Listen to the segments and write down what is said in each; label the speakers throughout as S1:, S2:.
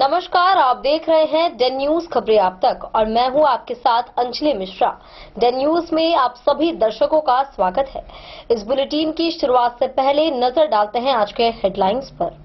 S1: नमस्कार, आप देख रहे हैं डेन न्यूज खबरें आप तक और मैं हूं आपके साथ अंजलि मिश्रा। डेन न्यूज में आप सभी दर्शकों का स्वागत है। इस बुलेटिन की शुरुआत से पहले नजर डालते हैं आज के हेडलाइंस पर।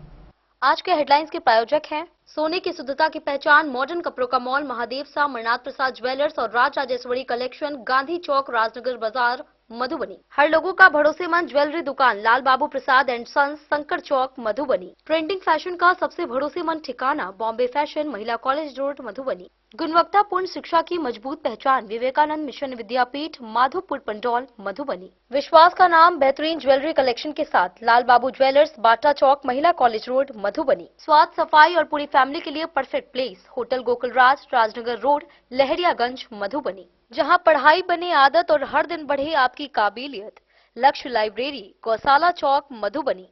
S1: आज के हेडलाइंस के प्रायोजक हैं सोने की शुद्धता की पहचान मॉडर्न कपड़ों का मॉल महादेव सा मरनाथ प्रसाद ज्वेलर्स और राज राजेश्वरी कलेक्शन, गांधी चौक, राजनगर बाजार, मधुबनी। हर लोगों का भरोसेमंद ज्वेलरी दुकान लाल बाबू प्रसाद एंड सन्स, संकर चौक, मधुबनी। ट्रेंडिंग फैशन का सबसे भरोसेमंद ठिकाना बॉम्बे फैशन, महिला कॉलेज रोड, मधुबनी। गुणवत्तापूर्ण शिक्षा की मजबूत पहचान विवेकानंद मिशन विद्यापीठ, माधोपुर पंडौल, मधुबनी। विश्वास का नाम बेहतरीन ज्वेलरी कलेक्शन के साथ लाल बाबू ज्वेलर्स, बाटा चौक, महिला कॉलेज रोड, मधुबनी। स्वाद, सफाई और पूरी फैमिली के लिए परफेक्ट प्लेस होटल गोकुल राज, राजनगर रोड, लहरियागंज, मधुबनी। जहां पढ़ाई बने आदत और हर दिन बढ़े आपकी काबिलियत, लक्ष्य लाइब्रेरी, गौशाला चौक, मधुबनी।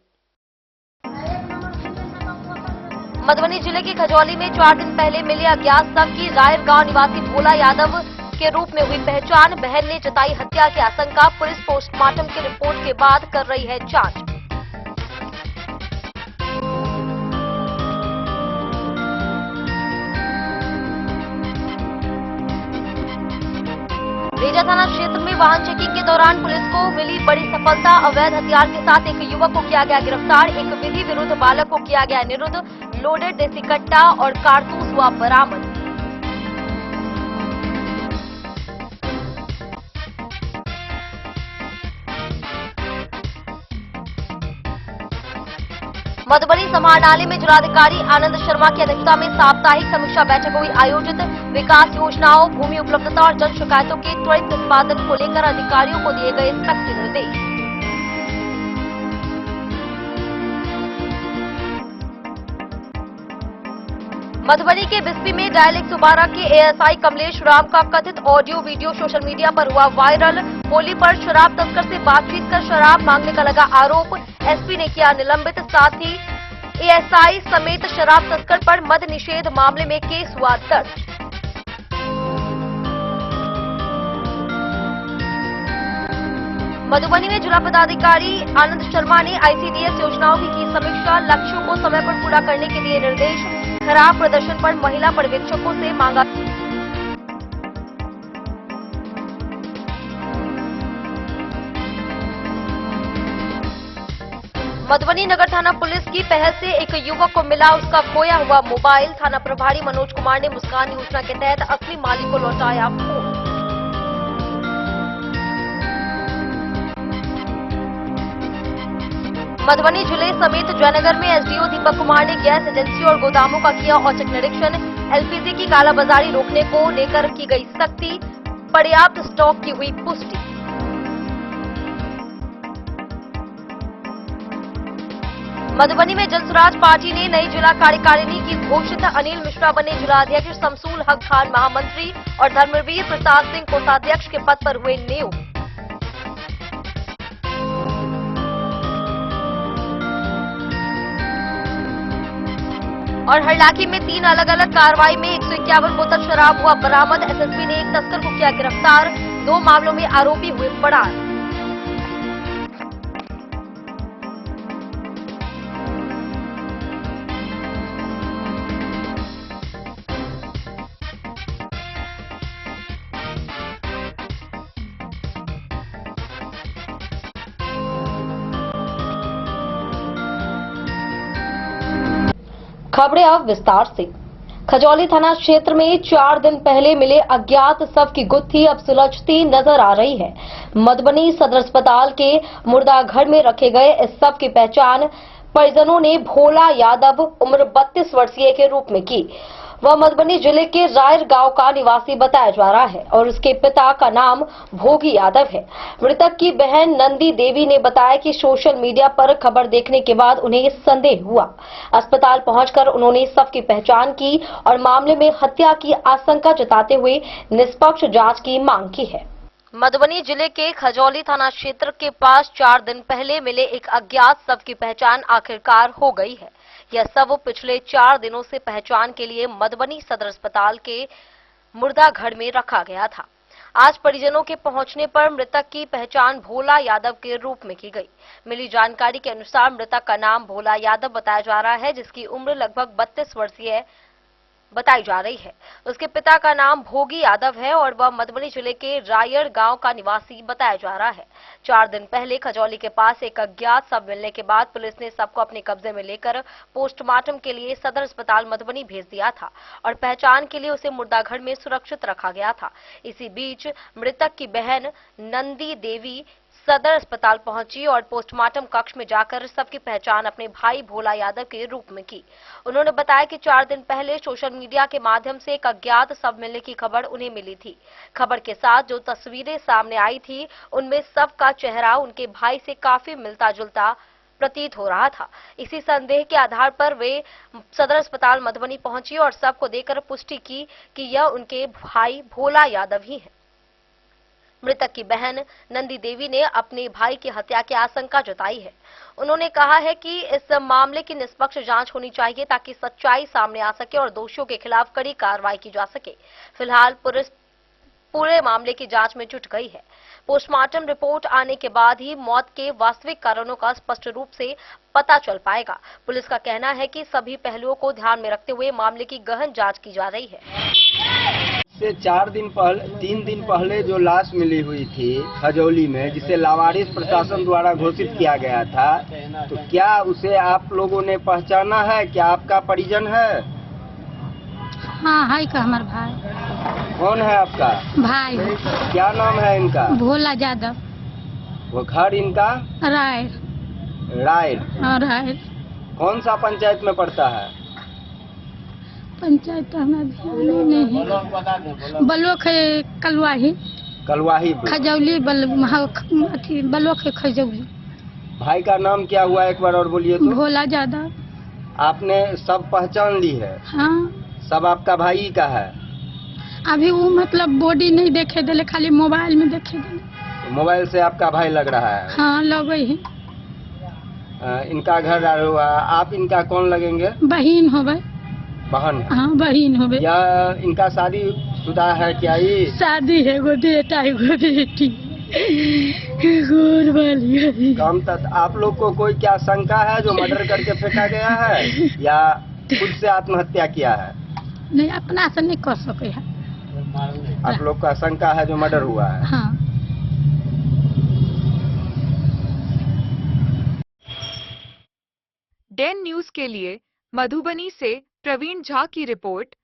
S1: मधुबनी जिले के खजौली में 4 दिन पहले मिले अज्ञात शव की रायर गांव निवासी भोला यादव के रूप में हुई पहचान। बहन ने जताई हत्या की आशंका। पुलिस पोस्टमार्टम की रिपोर्ट के बाद कर रही है जांच। रेजा थाना क्षेत्र में वाहन चेकिंग के दौरान पुलिस को मिली बड़ी सफलता। अवैध हथियार के साथ एक युवक को किया गया गिरफ्तार। एक विधि विरुद्ध बालक को किया गया निरुद्ध। लोडेड देसी कट्टा और कारतूस हुआ बरामद। मधुबनी समाहरणालय में जिलाधिकारी आनंद शर्मा की अध्यक्षता में साप्ताहिक समीक्षा बैठक हुई आयोजित। विकास योजनाओं, भूमि उपलब्धता और जन शिकायतों के त्वरित निष्पादन को लेकर अधिकारियों को दिए गए सख्त निर्देश। मधुबनी के बिस्पी में डायल 112 के एएसआई कमलेश राम का कथित ऑडियो वीडियो सोशल मीडिया पर हुआ वायरल। होली पर शराब तस्कर से बातचीत कर शराब मांगने का लगा आरोप। एसपी ने किया निलंबित, साथ ही एएसआई समेत शराब तस्कर पर मद निषेध मामले में केस हुआ दर्ज। मधुबनी में जिला पदाधिकारी आनंद शर्मा ने आईसीडीएस योजनाओं की समीक्षा। लक्ष्यों को समय पर पूरा करने के लिए निर्देश। खराब प्रदर्शन पर महिला पर्यवेक्षकों से मांगा। मधुबनी नगर थाना पुलिस की पहल से एक युवक को मिला उसका खोया हुआ मोबाइल। थाना प्रभारी मनोज कुमार ने मुस्कान योजना के तहत असली मालिक को लौटाया फोन। मधुबनी जिले समेत जयनगर में एसडीओ दीपक कुमार ने गैस एजेंसी और गोदामों का किया औचक निरीक्षण। एलपीजी की कालाबाजारी रोकने को लेकर की गई सख्ती। पर्याप्त स्टॉक की हुई पुष्टि। मधुबनी में जनसुराज पार्टी ने नई जिला कार्यकारिणी की घोषित। अनिल मिश्रा बने जिलाध्यक्ष, शमसूल हक खान महामंत्री और धर्मवीर प्रसाद सिंह कोषाध्यक्ष के पद पर हुए नियुक्त। और हरलाखी में 3 अलग अलग कार्रवाई में 151 बोतल शराब हुआ बरामद। एसएसपी ने एक तस्कर को किया गिरफ्तार। 2 मामलों में आरोपी हुए फरार। खबरें अब विस्तार से। खजौली थाना क्षेत्र में 4 दिन पहले मिले अज्ञात शव की गुत्थी अब सुलझती नजर आ रही है। मधुबनी सदर अस्पताल के मुर्दाघर में रखे गए इस शव की पहचान परिजनों ने भोला यादव उम्र 32 वर्षीय के रूप में की। वह मधुबनी जिले के रायर गांव का निवासी बताया जा रहा है और उसके पिता का नाम भोगी यादव है। मृतक की बहन नंदी देवी ने बताया कि सोशल मीडिया पर खबर देखने के बाद उन्हें संदेह हुआ। अस्पताल पहुंचकर उन्होंने शव की पहचान की और मामले में हत्या की आशंका जताते हुए निष्पक्ष जांच की मांग की है। मधुबनी जिले के खजौली थाना क्षेत्र के पास 4 दिन पहले मिले एक अज्ञात शव की पहचान आखिरकार हो गई है। यह शव पिछले 4 दिनों से पहचान के लिए मधुबनी सदर अस्पताल के मुर्दाघर में रखा गया था। आज परिजनों के पहुंचने पर मृतक की पहचान भोला यादव के रूप में की गई। मिली जानकारी के अनुसार मृतक का नाम भोला यादव बताया जा रहा है, जिसकी उम्र लगभग 32 वर्षीय है। बताई जा रही है। उसके पिता का नाम भोगी यादव है और वह मधुबनी जिले के रायड़ गांव का निवासी बताया जा रहा है। 4 दिन पहले खजौली के पास एक अज्ञात शव मिलने के बाद पुलिस ने शव को अपने कब्जे में लेकर पोस्टमार्टम के लिए सदर अस्पताल मधुबनी भेज दिया था और पहचान के लिए उसे मुर्दाघर में सुरक्षित रखा गया था। इसी बीच मृतक की बहन नंदी देवी सदर अस्पताल पहुंची और पोस्टमार्टम कक्ष में जाकर सबकी पहचान अपने भाई भोला यादव के रूप में की। उन्होंने बताया कि 4 दिन पहले सोशल मीडिया के माध्यम से एक अज्ञात शव मिलने की खबर उन्हें मिली थी। खबर के साथ जो तस्वीरें सामने आई थी उनमें शव का चेहरा उनके भाई से काफी मिलता जुलता प्रतीत हो रहा था। इसी संदेह के आधार पर वे सदर अस्पताल मधुबनी पहुंची और शव को देखकर पुष्टि की कि यह उनके भाई भोला यादव ही है। मृतक की बहन नंदी देवी ने अपने भाई की हत्या की आशंका जताई है। उन्होंने कहा है कि इस मामले की निष्पक्ष जांच होनी चाहिए ताकि सच्चाई सामने आ सके और दोषियों के खिलाफ कड़ी कार्रवाई की जा सके। फिलहाल पुलिस पूरे मामले की जांच में जुट गई है। पोस्टमार्टम रिपोर्ट आने के बाद ही मौत के वास्तविक कारणों का स्पष्ट रूप से पता चल पाएगा। पुलिस का कहना है कि सभी पहलुओं को ध्यान में रखते हुए मामले की गहन जांच की जा रही है।
S2: से 3 दिन पहले जो लाश मिली हुई थी खजौली में, जिसे लावारिस प्रशासन द्वारा घोषित किया गया था, तो क्या उसे आप लोगों ने पहचाना है? क्या आपका परिजन है?
S3: हाँ है का हमार भाई।
S2: कौन है आपका
S3: भाई?
S2: क्या नाम है इनका?
S3: भोला यादव।
S2: वो घर इनका
S3: राय
S2: राय कौन सा पंचायत में पड़ता है?
S3: पंचायत हमें नहीं है। ब्लॉक है कलवाही खजौली ब्लॉक है खजौली।
S2: भाई का नाम क्या हुआ एक बार और बोलिए तो?
S3: भोला यादव।
S2: आपने सब पहचान ली है?
S3: हाँ
S2: सब आपका भाई का है?
S3: अभी वो मतलब बॉडी नहीं देखे दिले, खाली मोबाइल में देखे दिले।
S2: मोबाइल से आपका भाई लग रहा है?
S3: हाँ लगे है।
S2: इनका घर आप इनका कौन लगेंगे?
S3: बहन होवे।
S2: बहन?
S3: हाँ बहन होवे।
S2: या इनका शादी शुदा है क्या? ये शादी
S3: है, वो बेटा है वो बेटी।
S2: कम तक आप लोग को कोई क्या शंका है जो मर्डर करके फेंका गया है या खुद से आत्महत्या किया है?
S3: नहीं, अपना से नहीं कर सके है।
S2: आप लोग का शंका है जो मर्डर हुआ है?
S3: हाँ।
S4: डेन न्यूज के लिए मधुबनी से प्रवीण झा की रिपोर्ट।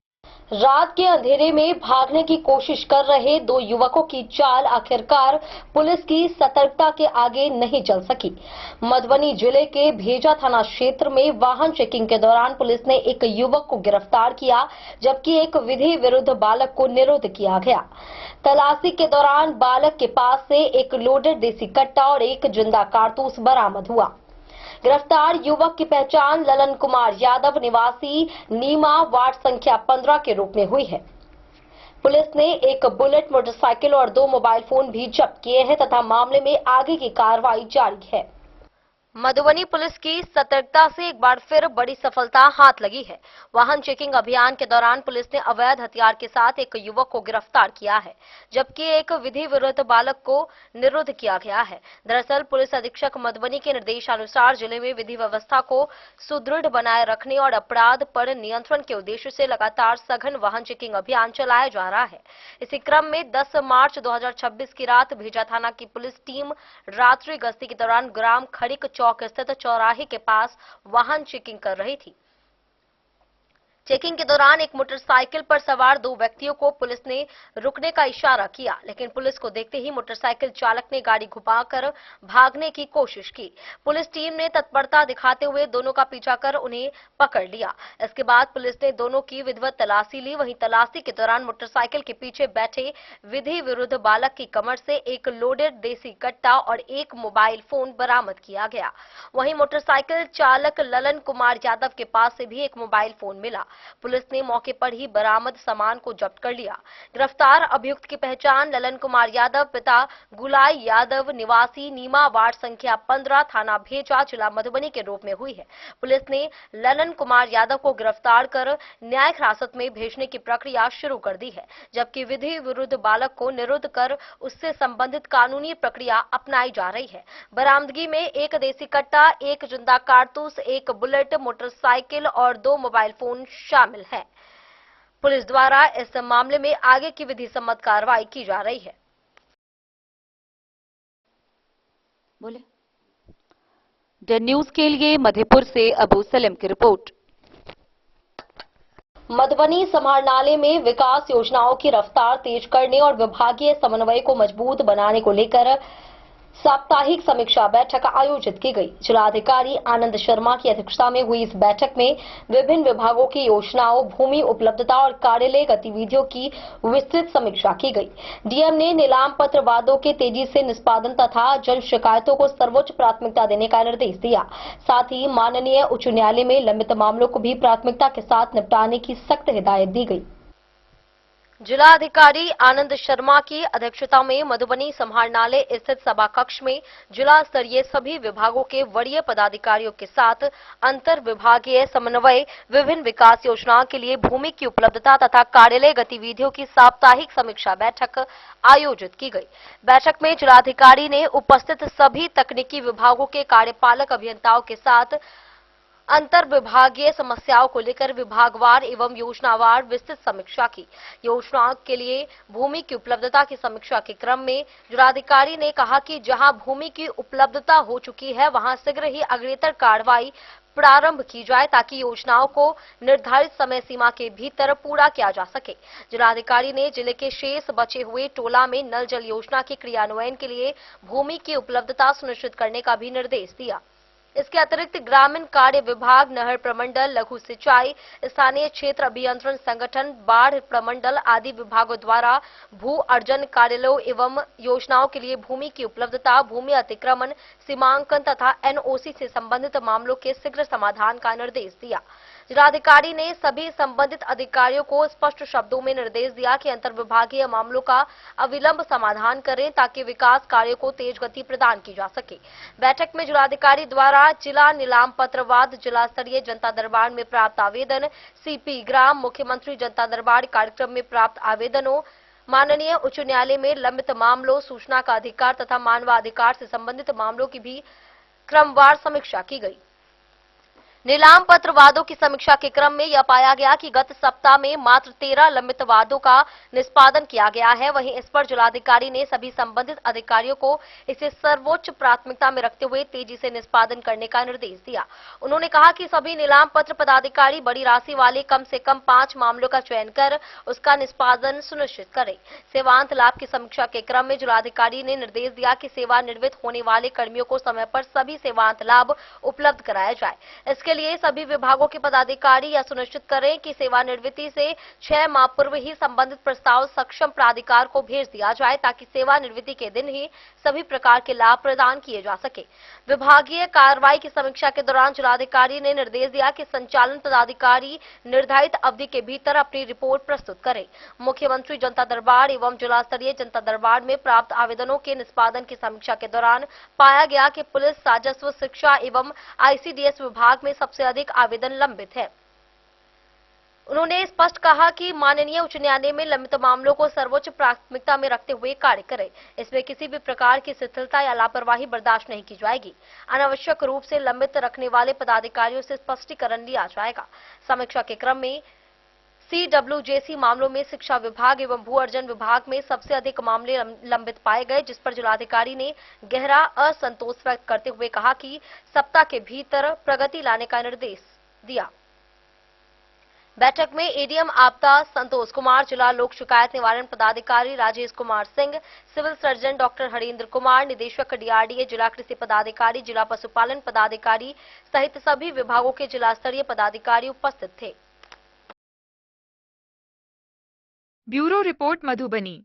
S1: रात के अंधेरे में भागने की कोशिश कर रहे 2 युवकों की चाल आखिरकार पुलिस की सतर्कता के आगे नहीं चल सकी। मधुबनी जिले के भेजा थाना क्षेत्र में वाहन चेकिंग के दौरान पुलिस ने एक युवक को गिरफ्तार किया, जबकि एक विधि विरुद्ध बालक को निरुद्ध किया गया। तलाशी के दौरान बालक के पास से एक लोडेड देसी कट्टा और एक जिंदा कारतूस बरामद हुआ। गिरफ्तार युवक की पहचान ललन कुमार यादव निवासी नीमा वार्ड संख्या 15 के रूप में हुई है। पुलिस ने एक बुलेट मोटरसाइकिल और 2 मोबाइल फोन भी जब्त किए हैं तथा मामले में आगे की कार्रवाई जारी है। मधुबनी पुलिस की सतर्कता से एक बार फिर बड़ी सफलता हाथ लगी है। वाहन चेकिंग अभियान के दौरान पुलिस ने अवैध हथियार के साथ एक युवक को गिरफ्तार किया है, जबकि एक विधि विरुद्ध बालक को निरुद्ध किया गया है। दरअसल पुलिस अधीक्षक मधुबनी के निर्देशानुसार जिले में विधि व्यवस्था को सुदृढ़ बनाए रखने और अपराध पर नियंत्रण के उद्देश्य से लगातार सघन वाहन चेकिंग अभियान चलाया जा रहा है। इसी क्रम में 10 मार्च 2026 की रात भेजा थाना की पुलिस टीम रात्रि गश्ती के दौरान ग्राम खड़िक चौक स्थित चौराहे के पास वाहन चेकिंग कर रही थी। चेकिंग के दौरान एक मोटरसाइकिल पर सवार 2 व्यक्तियों को पुलिस ने रुकने का इशारा किया, लेकिन पुलिस को देखते ही मोटरसाइकिल चालक ने गाड़ी घुमाकर भागने की कोशिश की। पुलिस टीम ने तत्परता दिखाते हुए दोनों का पीछा कर उन्हें पकड़ लिया। इसके बाद पुलिस ने दोनों की विधिवत तलाशी ली। वहीं तलाशी के दौरान मोटरसाइकिल के पीछे बैठे विधि विरुद्ध बालक की कमर से एक लोडेड देसी कट्टा और एक मोबाइल फोन बरामद किया गया। वहीं मोटरसाइकिल चालक ललन कुमार यादव के पास से भी एक मोबाइल फोन मिला। पुलिस ने मौके पर ही बरामद सामान को जब्त कर लिया। गिरफ्तार अभियुक्त की पहचान ललन कुमार यादव पिता गुलाई यादव निवासी नीमा वार्ड संख्या 15 थाना भेजा जिला मधुबनी के रूप में हुई है। पुलिस ने ललन कुमार यादव को गिरफ्तार कर न्यायिक हिरासत में भेजने की प्रक्रिया शुरू कर दी है, जबकि विधि विरुद्ध बालक को निरुद्ध कर उससे संबंधित कानूनी प्रक्रिया अपनाई जा रही है। बरामदगी में एक देसी कट्टा, एक जिंदा कारतूस, एक बुलेट मोटरसाइकिल और 2 मोबाइल फोन शामिल है। पुलिस द्वारा इस मामले में आगे की विधि सम्मत कार्रवाई की जा रही है।
S5: बोले द न्यूज के लिए मधेपुर से अबू सलेम की रिपोर्ट।
S1: मधुबनी समाहरणालय में विकास योजनाओं की रफ्तार तेज करने और विभागीय समन्वय को मजबूत बनाने को लेकर साप्ताहिक समीक्षा बैठक आयोजित की गई। जिलाधिकारी आनंद शर्मा की अध्यक्षता में हुई इस बैठक में विभिन्न विभागों की योजनाओं, भूमि उपलब्धता और कार्यालय गतिविधियों की विस्तृत समीक्षा की गई। डीएम ने नीलाम पत्र वादों के तेजी से निष्पादन तथा जन शिकायतों को सर्वोच्च प्राथमिकता देने का निर्देश दिया। साथ ही माननीय उच्च न्यायालय में लंबित मामलों को भी प्राथमिकता के साथ निपटाने की सख्त हिदायत दी गई। जिलाधिकारी आनंद शर्मा की अध्यक्षता में मधुबनी समाहरणालय स्थित सभा कक्ष में जिला स्तरीय सभी विभागों के वरीय पदाधिकारियों के साथ अंतर विभागीय समन्वय, विभिन्न विकास योजनाओं के लिए भूमि की उपलब्धता तथा कार्यालय गतिविधियों की साप्ताहिक समीक्षा बैठक आयोजित की गई। बैठक में जिलाधिकारी ने उपस्थित सभी तकनीकी विभागों के कार्यपालक अभियंताओं के साथ अंतर विभागीय समस्याओं को लेकर विभागवार एवं योजनावार विस्तृत समीक्षा की। योजनाओं के लिए भूमि की उपलब्धता की समीक्षा के क्रम में जिलाधिकारी ने कहा कि जहां भूमि की उपलब्धता हो चुकी है वहां शीघ्र ही अग्रेतर कार्रवाई प्रारंभ की जाए ताकि योजनाओं को निर्धारित समय सीमा के भीतर पूरा किया जा सके। जिलाधिकारी ने जिले के शेष बचे हुए टोला में नल जल योजना के क्रियान्वयन के लिए भूमि की उपलब्धता सुनिश्चित करने का भी निर्देश दिया। इसके अतिरिक्त ग्रामीण कार्य विभाग, नहर प्रमंडल, लघु सिंचाई, स्थानीय क्षेत्र अभियंत्रण संगठन, बाढ़ प्रमंडल आदि विभागों द्वारा भू अर्जन कार्यालयों एवं योजनाओं के लिए भूमि की उपलब्धता, भूमि अतिक्रमण, सीमांकन तथा एनओसी से संबंधित मामलों के शीघ्र समाधान का निर्देश दिया। जिलाधिकारी ने सभी संबंधित अधिकारियों को स्पष्ट शब्दों में निर्देश दिया कि अंतर्विभागीय मामलों का अविलंब समाधान करें ताकि विकास कार्यों को तेज गति प्रदान की जा सके। बैठक में जिलाधिकारी द्वारा जिला नीलाम पत्रवाद, जिला स्तरीय जनता दरबार में प्राप्त आवेदन, सीपी ग्राम, मुख्यमंत्री जनता दरबार कार्यक्रम में प्राप्त आवेदनों, माननीय उच्च न्यायालय में लंबित मामलों, सूचना का अधिकार तथा मानवाधिकार से संबंधित मामलों की भी क्रमवार समीक्षा की गई। नीलाम पत्र वादों की समीक्षा के क्रम में यह पाया गया कि गत सप्ताह में मात्र 13 लंबित वादों का निष्पादन किया गया है। वहीं इस पर जिलाधिकारी ने सभी संबंधित अधिकारियों को इसे सर्वोच्च प्राथमिकता में रखते हुए तेजी से निष्पादन करने का निर्देश दिया। उन्होंने कहा कि सभी नीलाम पत्र पदाधिकारी बड़ी राशि वाले कम से कम 5 मामलों का चयन कर उसका निष्पादन सुनिश्चित करें। सेवांत लाभ की समीक्षा के क्रम में जिलाधिकारी ने निर्देश दिया कि सेवानिवृत्त होने वाले कर्मियों को समय पर सभी सेवांत लाभ उपलब्ध कराया जाए। इसके लिए सभी विभागों के पदाधिकारी यह सुनिश्चित करें कि सेवानिवृत्ति से 6 माह पूर्व ही संबंधित प्रस्ताव सक्षम प्राधिकार को भेज दिया जाए ताकि सेवानिवृत्ति के दिन ही सभी प्रकार के लाभ प्रदान किए जा सके। विभागीय कार्रवाई की समीक्षा के दौरान जिलाधिकारी ने निर्देश दिया कि संचालन पदाधिकारी निर्धारित अवधि के भीतर अपनी रिपोर्ट प्रस्तुत करें। मुख्यमंत्री जनता दरबार एवं जिला स्तरीय जनता दरबार में प्राप्त आवेदनों के निष्पादन की समीक्षा के दौरान पाया गया कि पुलिस, राजस्व, शिक्षा एवं आईसीडीएस विभाग में सबसे अधिक आवेदन लंबित है। उन्होंने स्पष्ट कहा कि माननीय उच्च न्यायालय में लंबित मामलों को सर्वोच्च प्राथमिकता में रखते हुए कार्य करें। इसमें किसी भी प्रकार की शिथिलता या लापरवाही बर्दाश्त नहीं की जाएगी। अनावश्यक रूप से लंबित रखने वाले पदाधिकारियों से स्पष्टीकरण लिया जाएगा। समीक्षा के क्रम में सीडब्ल्यूजेसी मामलों में शिक्षा विभाग एवं भू अर्जन विभाग में सबसे अधिक मामले लंबित पाए गए, जिस पर जिलाधिकारी ने गहरा असंतोष व्यक्त करते हुए कहा कि सप्ताह के भीतर प्रगति लाने का निर्देश दिया। बैठक में एडीएम आपदा संतोष कुमार, जिला लोक शिकायत निवारण पदाधिकारी Rajesh Kumar Singh, civil surgeon doctor Harendra Kumar, निदेशक डीआरडीए, जिला कृषि पदाधिकारी, जिला पशुपालन पदाधिकारी सहित सभी विभागों के जिला स्तरीय पदाधिकारी उपस्थित थे।
S4: Bureau report Madhubani.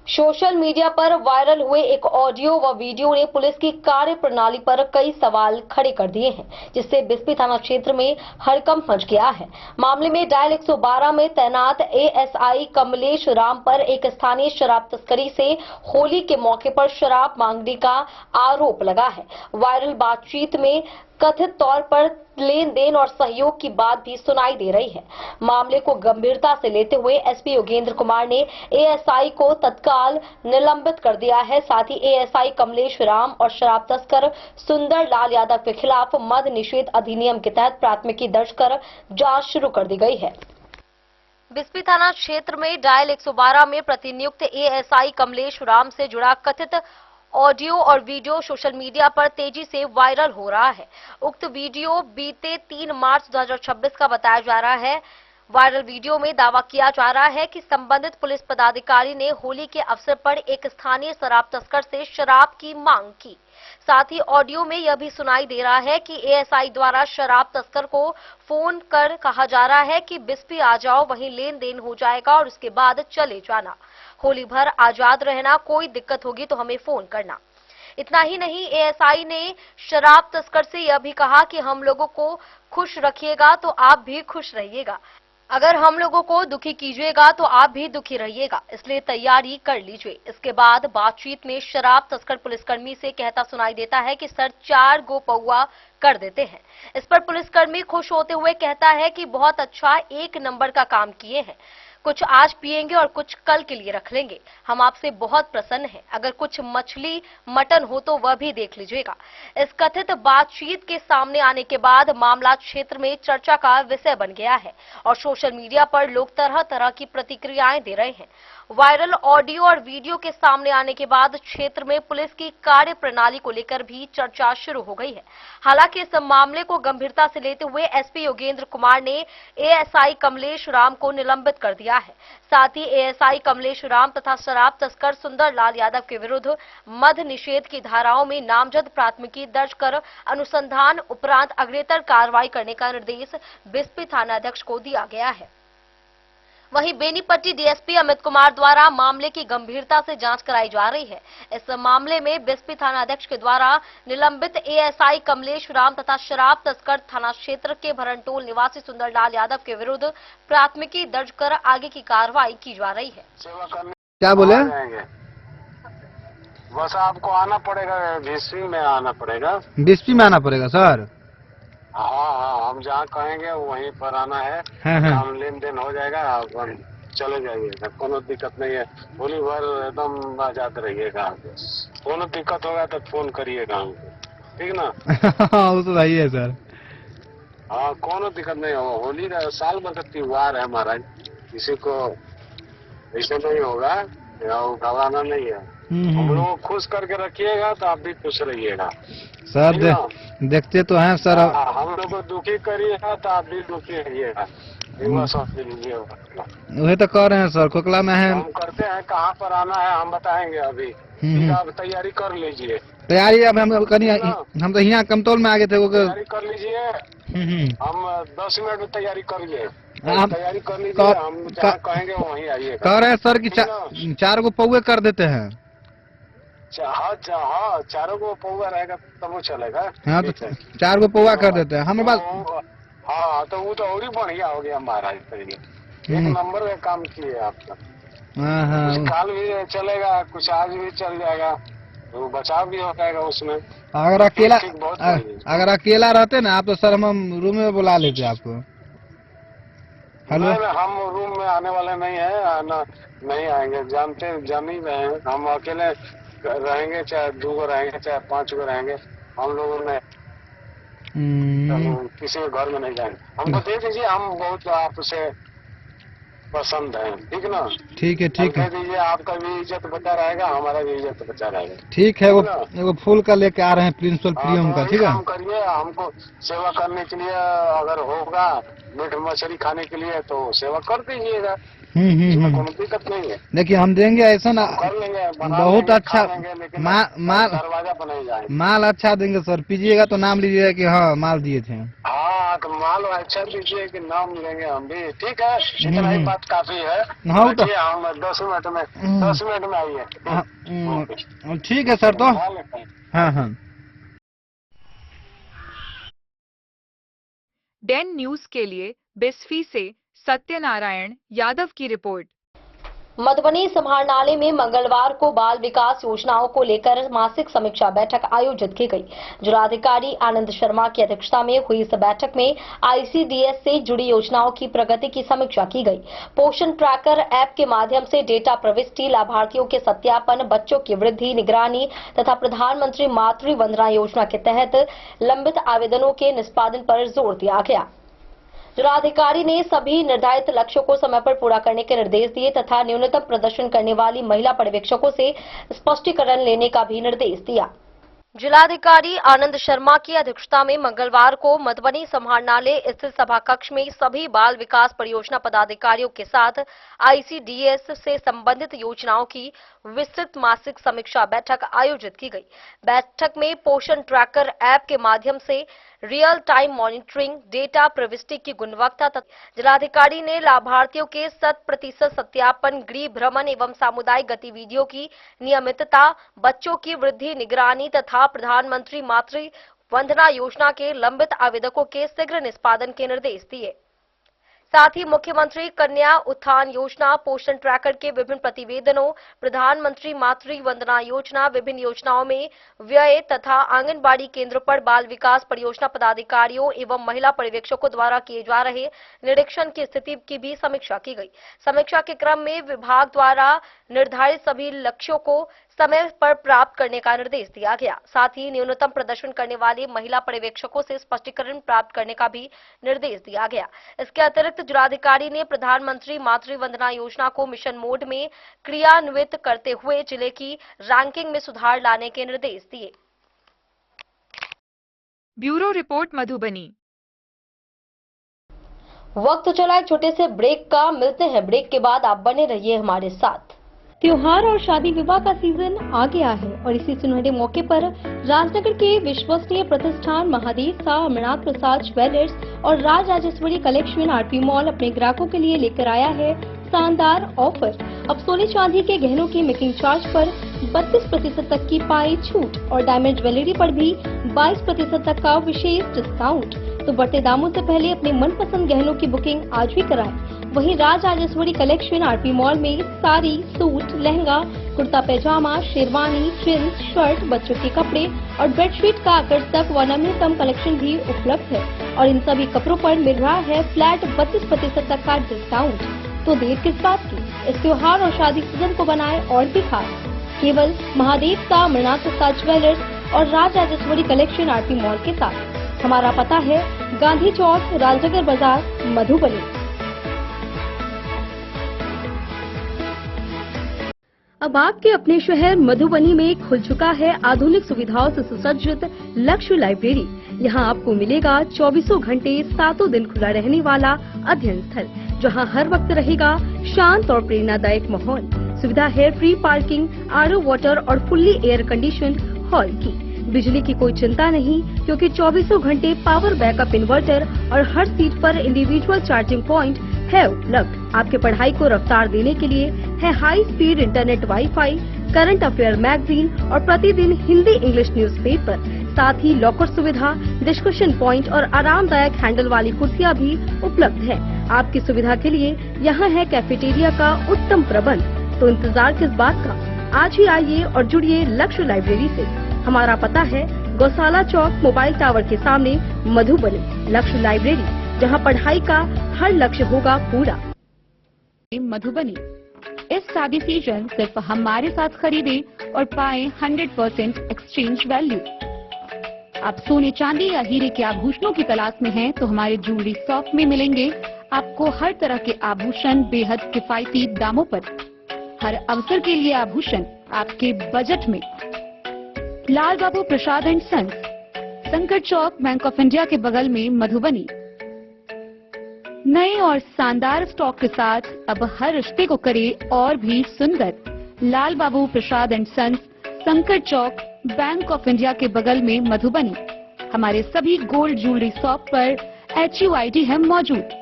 S1: Social media पर वायरल हुए एक ऑडियो व वीडियो ने पुलिस की कार्यप्रणाली पर कई सवाल खड़े कर दिए हैं, जिससे बिस्पी थाना क्षेत्र में हड़कंप मच गया है। मामले में डायल 112 में तैनात एएसआई कमलेश राम पर एक स्थानीय शराब तस्करी से होली के मौके पर शराब मांगने का आरोप लगा है। वायरल बातचीत में कथित तौर पर लेन देन और सहयोग की बात भी सुनाई दे रही है। मामले को गंभीरता से लेते हुए एसपी योगेंद्र कुमार ने एएसआई को तत्काल निलंबित कर दिया है। साथ ही एएसआई कमलेश राम और शराब तस्कर सुंदर लाल यादव के खिलाफ मद निषेध अधिनियम के तहत प्राथमिकी दर्ज कर जांच शुरू कर दी गई है। बिस्पी थाना क्षेत्र में डायल 112 में प्रतिनियुक्त एएसआई कमलेश राम से जुड़ा कथित ऑडियो और वीडियो सोशल मीडिया पर तेजी से वायरल हो रहा है। उक्त वीडियो बीते 3 मार्च 2026 का बताया जा रहा है। वायरल वीडियो में दावा किया जा रहा है कि संबंधित पुलिस पदाधिकारी ने होली के अवसर पर एक स्थानीय शराब तस्कर से शराब की मांग की। साथ ही ऑडियो में यह भी सुनाई दे रहा है कि एएसआई द्वारा शराब तस्कर को फोन कर कहा जा रहा है कि बिस्पी आ जाओ, वहीं लेन देन हो जाएगा और उसके बाद चले जाना। होली भर आजाद रहना, कोई दिक्कत होगी तो हमें फोन करना। इतना ही नहीं, एएसआई ने शराब तस्कर से यह भी कहा कि हम लोगों को खुश रखिएगा तो आप भी खुश रहिएगा, अगर हम लोगों को दुखी कीजिएगा तो आप भी दुखी रहिएगा, इसलिए तैयारी कर लीजिए। इसके बाद बातचीत में शराब तस्कर पुलिसकर्मी से कहता सुनाई देता है कि सर 4 गो पौवा कर देते हैं। इस पर पुलिसकर्मी खुश होते हुए कहता है कि बहुत अच्छा, 1 नंबर का काम किए हैं, कुछ आज पिएंगे और कुछ कल के लिए रख लेंगे। हम आपसे बहुत प्रसन्न हैं, अगर कुछ मछली मटन हो तो वह भी देख लीजिएगा। इस कथित बातचीत के सामने आने के बाद मामला क्षेत्र में चर्चा का विषय बन गया है और सोशल मीडिया पर लोग तरह तरह की प्रतिक्रियाएं दे रहे हैं। वायरल ऑडियो और वीडियो के सामने आने के बाद क्षेत्र में पुलिस की कार्य प्रणाली को लेकर भी चर्चा शुरू हो गई है। हालांकि इस मामले को गंभीरता से लेते हुए एसपी योगेंद्र कुमार ने एएसआई कमलेश राम को निलंबित कर दिया है। साथ ही एएसआई कमलेश राम तथा शराब तस्कर सुंदर लाल यादव के विरुद्ध मद निषेध की धाराओं में नामजद प्राथमिकी दर्ज कर अनुसंधान उपरांत अग्रेतर कार्रवाई करने का निर्देश बिस्पी थानाध्यक्ष को दिया गया है। वहीं बेनीपट्टी डीएसपी अमित कुमार द्वारा मामले की गंभीरता से जांच कराई जा रही है। इस मामले में बिस्पी थानाध्यक्ष के द्वारा निलंबित एएसआई कमलेश राम तथा शराब तस्कर थाना क्षेत्र के भरनटोल निवासी सुंदरलाल यादव के विरुद्ध प्राथमिकी दर्ज कर आगे की कार्रवाई की जा रही है।
S6: क्या बोले?
S7: बस आपको आना पड़ेगा, बिस्पी में आना पड़ेगा।
S6: बिस्पी में आना पड़ेगा सर?
S7: हाँ, हम जहाँ कहेंगे वहीं पर आना है। काम लेन देन हो जाएगा, आप चले जाइएगा, कोनो दिक्कत नहीं है। होली भर एकदम आजाद रहिएगा। कोनो दिक्कत होगा तो फोन करिएगा हमको, ठीक ना?
S6: वो तो सही है सर।
S7: हाँ, कोनो दिक्कत नहीं होगा। होली का साल भर का त्योहार है हमारा, किसी को ऐसे नहीं होगा, घबराना नहीं है। हम लोगों को खुश करके रखिएगा तो आप भी खुश रहिएगा
S6: सर। देखते तो हैं सर।
S7: हम लोग को दुखी करिएगा तो आप भी दुखी रहिएगा।
S6: वही तो कर रहे हैं सर, कोकला में है।
S7: हम करते हैं, कहाँ पर आना है हम बताएंगे अभी। आप तैयारी कर लीजिए।
S6: तैयारी अब हम तो यहाँ कमतौल में आ गए थे।
S7: तैयारी कर लीजिए, हम 10 मिनट में तैयारी कर लिए। तैयारी कर लीजिए, हम जहाँ कहेंगे वहीं आइए।
S6: कह रहे हैं सर कि 4 गो पौवे कर देते हैं।
S7: हाँ, 4 गो पौवा रहेगा तब वो चलेगा।
S6: हाँ, तो 4 गो पौवा कर देते हैं हमें बस।
S7: हाँ, तो वो तो और ही बढ़िया हो गया महाराज। एक नंबर का काम किए आपका। कुछ काल भी चलेगा, कुछ आज भी चल जाएगा, तो बचाव भी हो जाएगा उसमें।
S6: अगर अकेला रहते ना आप तो सर हम रूम में बुला लेते आपको।
S7: हेलो, हम रूम में आने वाले नहीं है, आना नहीं आएंगे, जान ही रहे हैं। हम अकेले रहेंगे, चाहे 2 गो रहेंगे, चाहे 5 गो रहेंगे, हम लोगों ने किसी के घर में नहीं जाएंगे। हमको दे दीजिए, हम बहुत आपसे पसंद है, ठीक ना?
S6: ठीक है, ठीक है।
S7: दे दीजिए, आपका भी इज्जत बचा रहेगा, हमारा भी इज्जत बचा रहेगा।
S6: ठीक है, वो फूल का लेके आ रहे हैं प्रिंसिपल प्रियम का, ठीक है?
S7: काम करिए, हमको सेवा करने के लिए अगर होगा मीट मछली खाने के लिए तो सेवा कर दीजिएगा। कोनो दिक्कत नहीं है।
S6: देखिए हम देंगे ऐसा ना,
S7: कर लेंगे,
S6: बहुत अच्छा
S7: दरवाजा बनाए जाएंगे।
S6: माल अच्छा देंगे सर, पीजिएगा तो नाम लीजिएगा कि हाँ माल दिए थे।
S7: हाँ, तो माल अच्छा दीजिए कि नाम लेंगे हम भी, ठीक है? इतना ही बात काफी है।
S6: हाँ, तो
S7: हम 10 मिनट में आइए।
S6: ठीक है सर। तो हाँ।
S4: डेन न्यूज के लिए बिस्फी से सत्यनारायण यादव की रिपोर्ट।
S1: मधुबनी समाहरणालय में मंगलवार को बाल विकास योजनाओं को लेकर मासिक समीक्षा बैठक आयोजित की गई। जिलाधिकारी आनंद शर्मा की अध्यक्षता में हुई इस बैठक में आईसीडीएस से जुड़ी योजनाओं की प्रगति की समीक्षा की गई। पोषण ट्रैकर ऐप के माध्यम से डेटा प्रविष्टि, लाभार्थियों के सत्यापन, बच्चों की वृद्धि निगरानी तथा प्रधानमंत्री मातृ वंदना योजना के तहत लंबित आवेदनों के निष्पादन पर जोर दिया गया। जिलाधिकारी ने सभी निर्धारित लक्ष्यों को समय पर पूरा करने के निर्देश दिए तथा न्यूनतम प्रदर्शन करने वाली महिला पर्यवेक्षकों से स्पष्टीकरण लेने का भी निर्देश दिया। जिलाधिकारी आनंद शर्मा की अध्यक्षता में मंगलवार को मधुबनी समाहरणालय स्थित सभा कक्ष में सभी बाल विकास परियोजना पदाधिकारियों के साथ आईसीडीएस से संबंधित योजनाओं की विस्तृत मासिक समीक्षा बैठक आयोजित की गई। बैठक में पोषण ट्रैकर ऐप के माध्यम से रियल टाइम मॉनिटरिंग, डेटा प्रविष्टि की गुणवत्ता तथा जिलाधिकारी ने लाभार्थियों के 100% सत्यापन, गृह भ्रमण एवं सामुदायिक गतिविधियों की नियमितता, बच्चों की वृद्धि निगरानी तथा प्रधानमंत्री मातृ वंदना योजना के लंबित आवेदकों के शीघ्र निष्पादन के निर्देश दिए। साथ ही मुख्यमंत्री कन्या उत्थान योजना, पोषण ट्रैकर के विभिन्न प्रतिवेदनों, प्रधानमंत्री मातृ वंदना योजना, विभिन्न योजनाओं में व्यय तथा आंगनबाड़ी केंद्रों पर बाल विकास परियोजना पदाधिकारियों एवं महिला पर्यवेक्षकों द्वारा किए जा रहे निरीक्षण की स्थिति की भी समीक्षा की गई। समीक्षा के क्रम में विभाग द्वारा निर्धारित सभी लक्ष्यों को समय पर प्राप्त करने का निर्देश दिया गया। साथ ही न्यूनतम प्रदर्शन करने वाले महिला पर्यवेक्षकों से स्पष्टीकरण प्राप्त करने का भी निर्देश दिया गया। इसके अतिरिक्त जिलाधिकारी ने प्रधानमंत्री मातृ वंदना योजना को मिशन मोड में क्रियान्वित करते हुए जिले की रैंकिंग में सुधार लाने के निर्देश दिए।
S4: Bureau report Madhubani.
S1: वक्त चला एक छोटे से ब्रेक का, मिलते हैं ब्रेक के बाद। आप बने रहिए हमारे साथ। त्योहार और शादी विवाह का सीजन आ गया है और इसी सुनहरे मौके पर राजनगर के विश्वसनीय प्रतिष्ठान महादेव शाह अमरनाथ प्रसाद ज्वेलर्स और Raj Rajeshwari collection RP mall अपने ग्राहकों के लिए लेकर आया है शानदार ऑफर। अब सोने चांदी के गहनों की मेकिंग चार्ज पर 32% तक की पाई छूट और डायमंड ज्वेलरी पर भी 22% तक का विशेष डिस्काउंट। तो बढ़ते दामों से पहले अपने मनपसंद गहनों की बुकिंग आज भी कराएं। वहीं Raj Rajeshwari collection RP mall में साड़ी, सूट, लहंगा, कुर्ता पैजामा, शेरवानी, जींस, शर्ट, बच्चों के कपड़े और बेडशीट का आकर्षक व नवीनतम कलेक्शन भी उपलब्ध है और इन सभी कपड़ों पर मिल रहा है फ्लैट 32% तक का डिस्काउंट। तो देर किस बात की, इस त्योहार और शादी सीजन को बनाए और भी खास। केवल महादेव शाह अमरनाथ प्रसाद ज्वेलर्स और Raj Rajeshwari collection RP mall के साथ। हमारा पता है गांधी चौक, राजनगर बाजार, मधुबनी। अब आपके अपने शहर मधुबनी में खुल चुका है आधुनिक सुविधाओं से सुसज्जित लक्ष्य लाइब्रेरी। यहाँ आपको मिलेगा 24 घंटे 7 दिन खुला रहने वाला अध्ययन स्थल, जहाँ हर वक्त रहेगा शांत और प्रेरणादायक माहौल। सुविधा है फ्री पार्किंग, आरओ वाटर और फुल्ली एयर कंडीशन हॉल की। बिजली की कोई चिंता नहीं, क्योंकि 24 घंटे पावर बैकअप इन्वर्टर और हर सीट पर इंडिविजुअल चार्जिंग पॉइंट है उपलब्ध। आपके पढ़ाई को रफ्तार देने के लिए है high speed internet, wifi, current affair magazine और प्रतिदिन हिंदी इंग्लिश न्यूज़पेपर। साथ ही लॉकर सुविधा, डिस्कशन पॉइंट और आरामदायक हैंडल वाली कुर्सियां भी उपलब्ध है। आपकी सुविधा के लिए यहाँ है कैफेटेरिया का उत्तम प्रबंध। तो इंतजार किस बात का, आज ही आइए और जुड़िए लक्ष्य लाइब्रेरी से। हमारा पता है गौशाला चौक, मोबाइल टावर के सामने, मधुबनी। लक्ष्य लाइब्रेरी, जहां पढ़ाई का हर लक्ष्य होगा पूरा।
S8: मधुबनी, इस शादी सीजन सिर्फ हमारे साथ खरीदे और पाए 100% एक्सचेंज वैल्यू। आप सोने चांदी या हीरे के आभूषणों की तलाश में हैं, तो हमारे ज्वेलरी शॉप में मिलेंगे आपको हर तरह के आभूषण बेहद किफायती दामों पर। हर अवसर के लिए आभूषण आपके बजट में। लाल बाबू प्रसाद एंड सन्स, संकट चौक, बैंक ऑफ इंडिया के बगल में, मधुबनी। नए और शानदार स्टॉक के साथ अब हर रिश्ते को करे और भी सुंदर। लाल बाबू प्रसाद एंड सन्स, संकट चौक, बैंक ऑफ इंडिया के बगल में, मधुबनी। हमारे सभी गोल्ड ज्वेलरी शॉप पर HUID है मौजूद।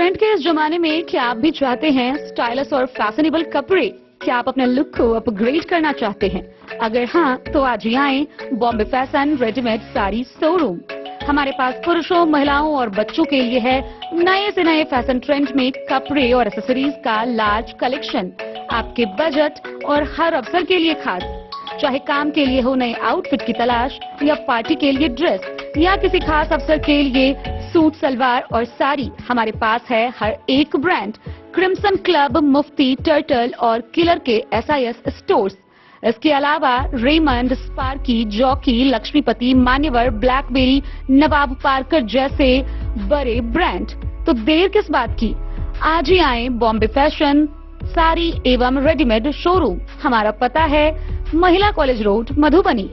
S8: ट्रेंड के इस जमाने में क्या आप भी चाहते हैं स्टाइलिश और फैशनेबल कपड़े? क्या आप अपने लुक को अपग्रेड करना चाहते हैं? अगर हाँ, तो आज ही आएं Bombay fashion readymade sari showroom. हमारे पास पुरुषों, महिलाओं और बच्चों के लिए है नए से नए फैशन ट्रेंड में कपड़े और एक्सेसरीज का लार्ज कलेक्शन। आपके बजट और हर अवसर के लिए खास। चाहे काम के लिए हो नए आउटफिट की तलाश, या पार्टी के लिए ड्रेस, या किसी खास अवसर के लिए सूट, सलवार और साड़ी, हमारे पास है हर एक ब्रांड। क्रिम्सन क्लब, मुफ्ती, टर्टल और किलर के SIS स्टोर्स। इसके अलावा रेमंड, स्पार्की, जॉकी, लक्ष्मीपति, मान्यवर, ब्लैकबेरी, नवाब पार्कर जैसे बड़े ब्रांड। तो देर किस बात की, आज ही आए बॉम्बे फैशन साड़ी एवं रेडीमेड शोरूम। हमारा पता है महिला कॉलेज रोड, मधुबनी।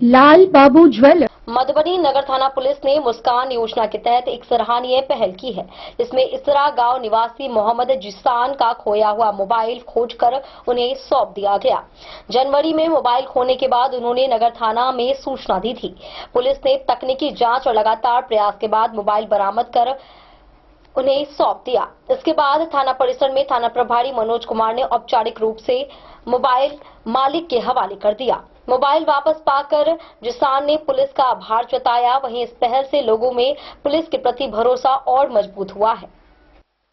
S8: लाल बाबू ज्वेलर।
S1: मधुबनी नगर थाना पुलिस ने मुस्कान योजना के तहत एक सराहनीय पहल की है, जिसमें इसरा गांव निवासी मोहम्मद जिसान का खोया हुआ मोबाइल खोजकर उन्हें सौंप दिया गया। जनवरी में मोबाइल खोने के बाद उन्होंने नगर थाना में सूचना दी थी। पुलिस ने तकनीकी जांच और लगातार प्रयास के बाद मोबाइल बरामद कर उन्हें सौंप दिया। इसके बाद थाना परिसर में थाना प्रभारी मनोज कुमार ने औपचारिक रूप से मोबाइल मालिक के हवाले कर दिया। मोबाइल वापस पाकर जिसान ने पुलिस का आभार जताया। वहीं इस पहल से लोगों में पुलिस के प्रति भरोसा और मजबूत हुआ है।